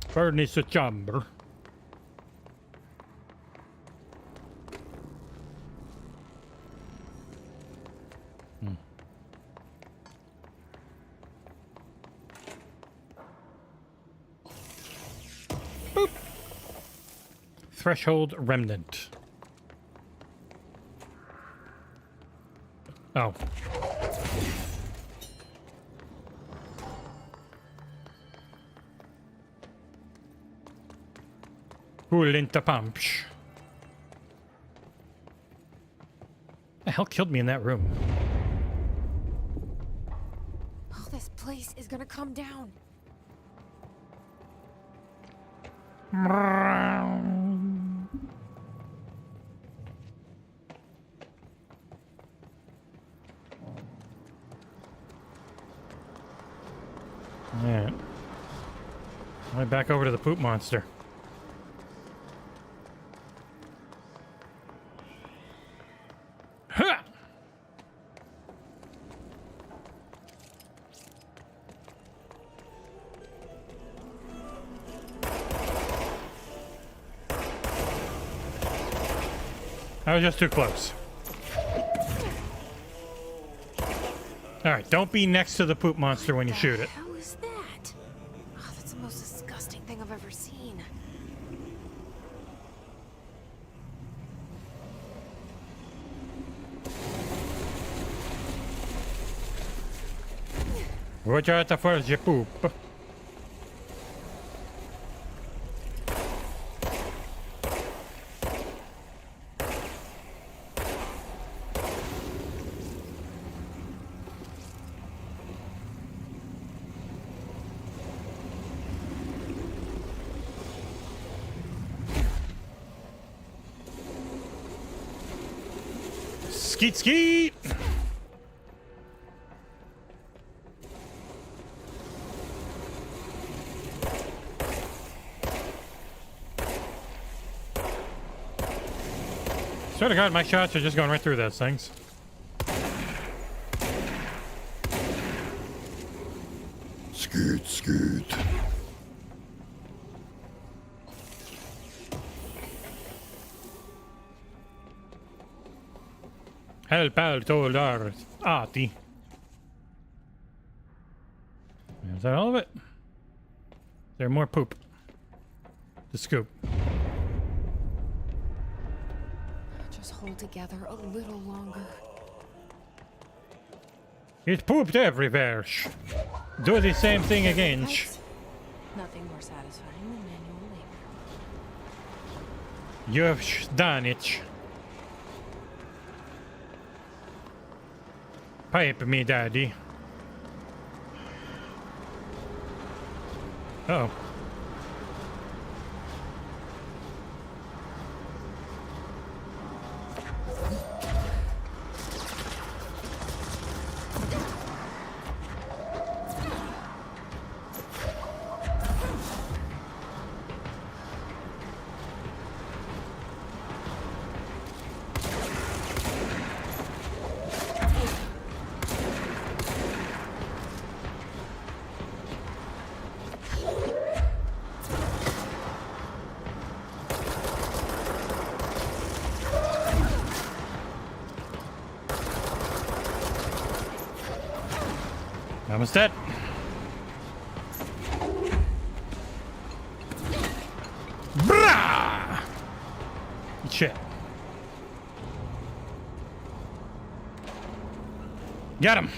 Furnace chamber. Boop. Threshold remnant. Oh. Coolant pumps. The hell killed me in that room? Oh, this place is gonna come down. Alright. Right back over to the poop monster. Ha! I was just too close. Alright, don't be next to the poop monster when you shoot it. How is that? Oh, that's the most disgusting thing I've ever seen. Watch out for your poop. Skeet skeet! Swear to God, my shots are just going right through those things. Skeet skeet. Help out, old Ahti. Is that all of it? Is there more poop to scoop? Just hold together a little longer. It pooped everywhere. Do the same thing again. Nothing more satisfying than manual labor. You have done it. Pipe me, daddy. Uh oh. Almost dead. Brah! Shit. Got him.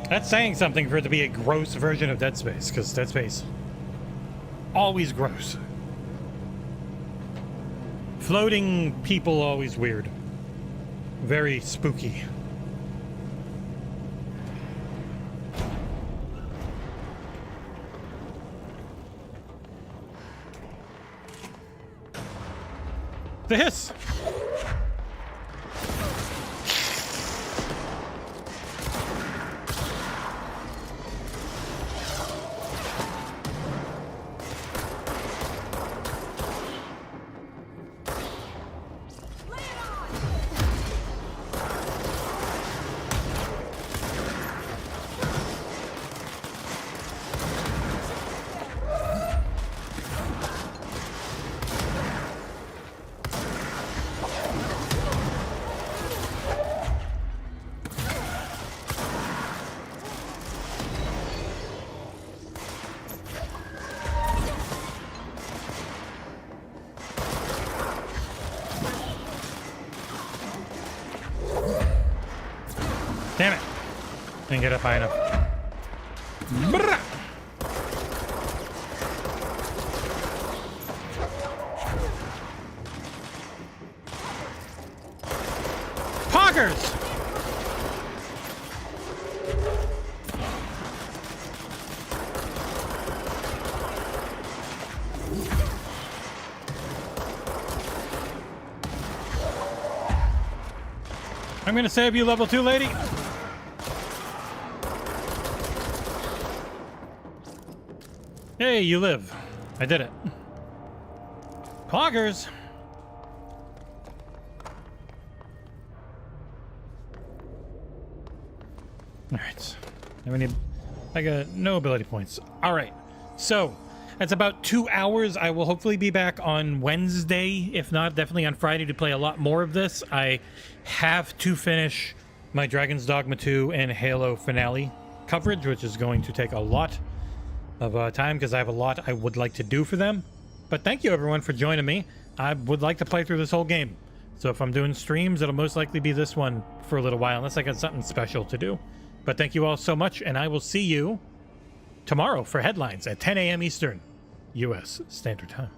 That's saying something for it to be a gross version of Dead Space, because Dead Space always gross. Floating people always weird. Very spooky. The hiss! Damn it. Didn't get up high enough. Brrrah. Poggers! I'm gonna save you, level 2 lady. Hey, you live. I did it. Poggers! Alright. I got no ability points. Alright. So, that's about 2 hours. I will hopefully be back on Wednesday. If not, definitely on Friday to play a lot more of this. I have to finish my Dragon's Dogma 2 and Halo finale coverage, which is going to take a lot of time because I have a lot I would like to do for them. But thank you everyone for joining me. I would like to play through this whole game. So if I'm doing streams, it'll most likely be this one for a little while, unless I got something special to do. But thank you all so much, and I will see you tomorrow for headlines at 10 a.m. Eastern, U.S. Standard Time.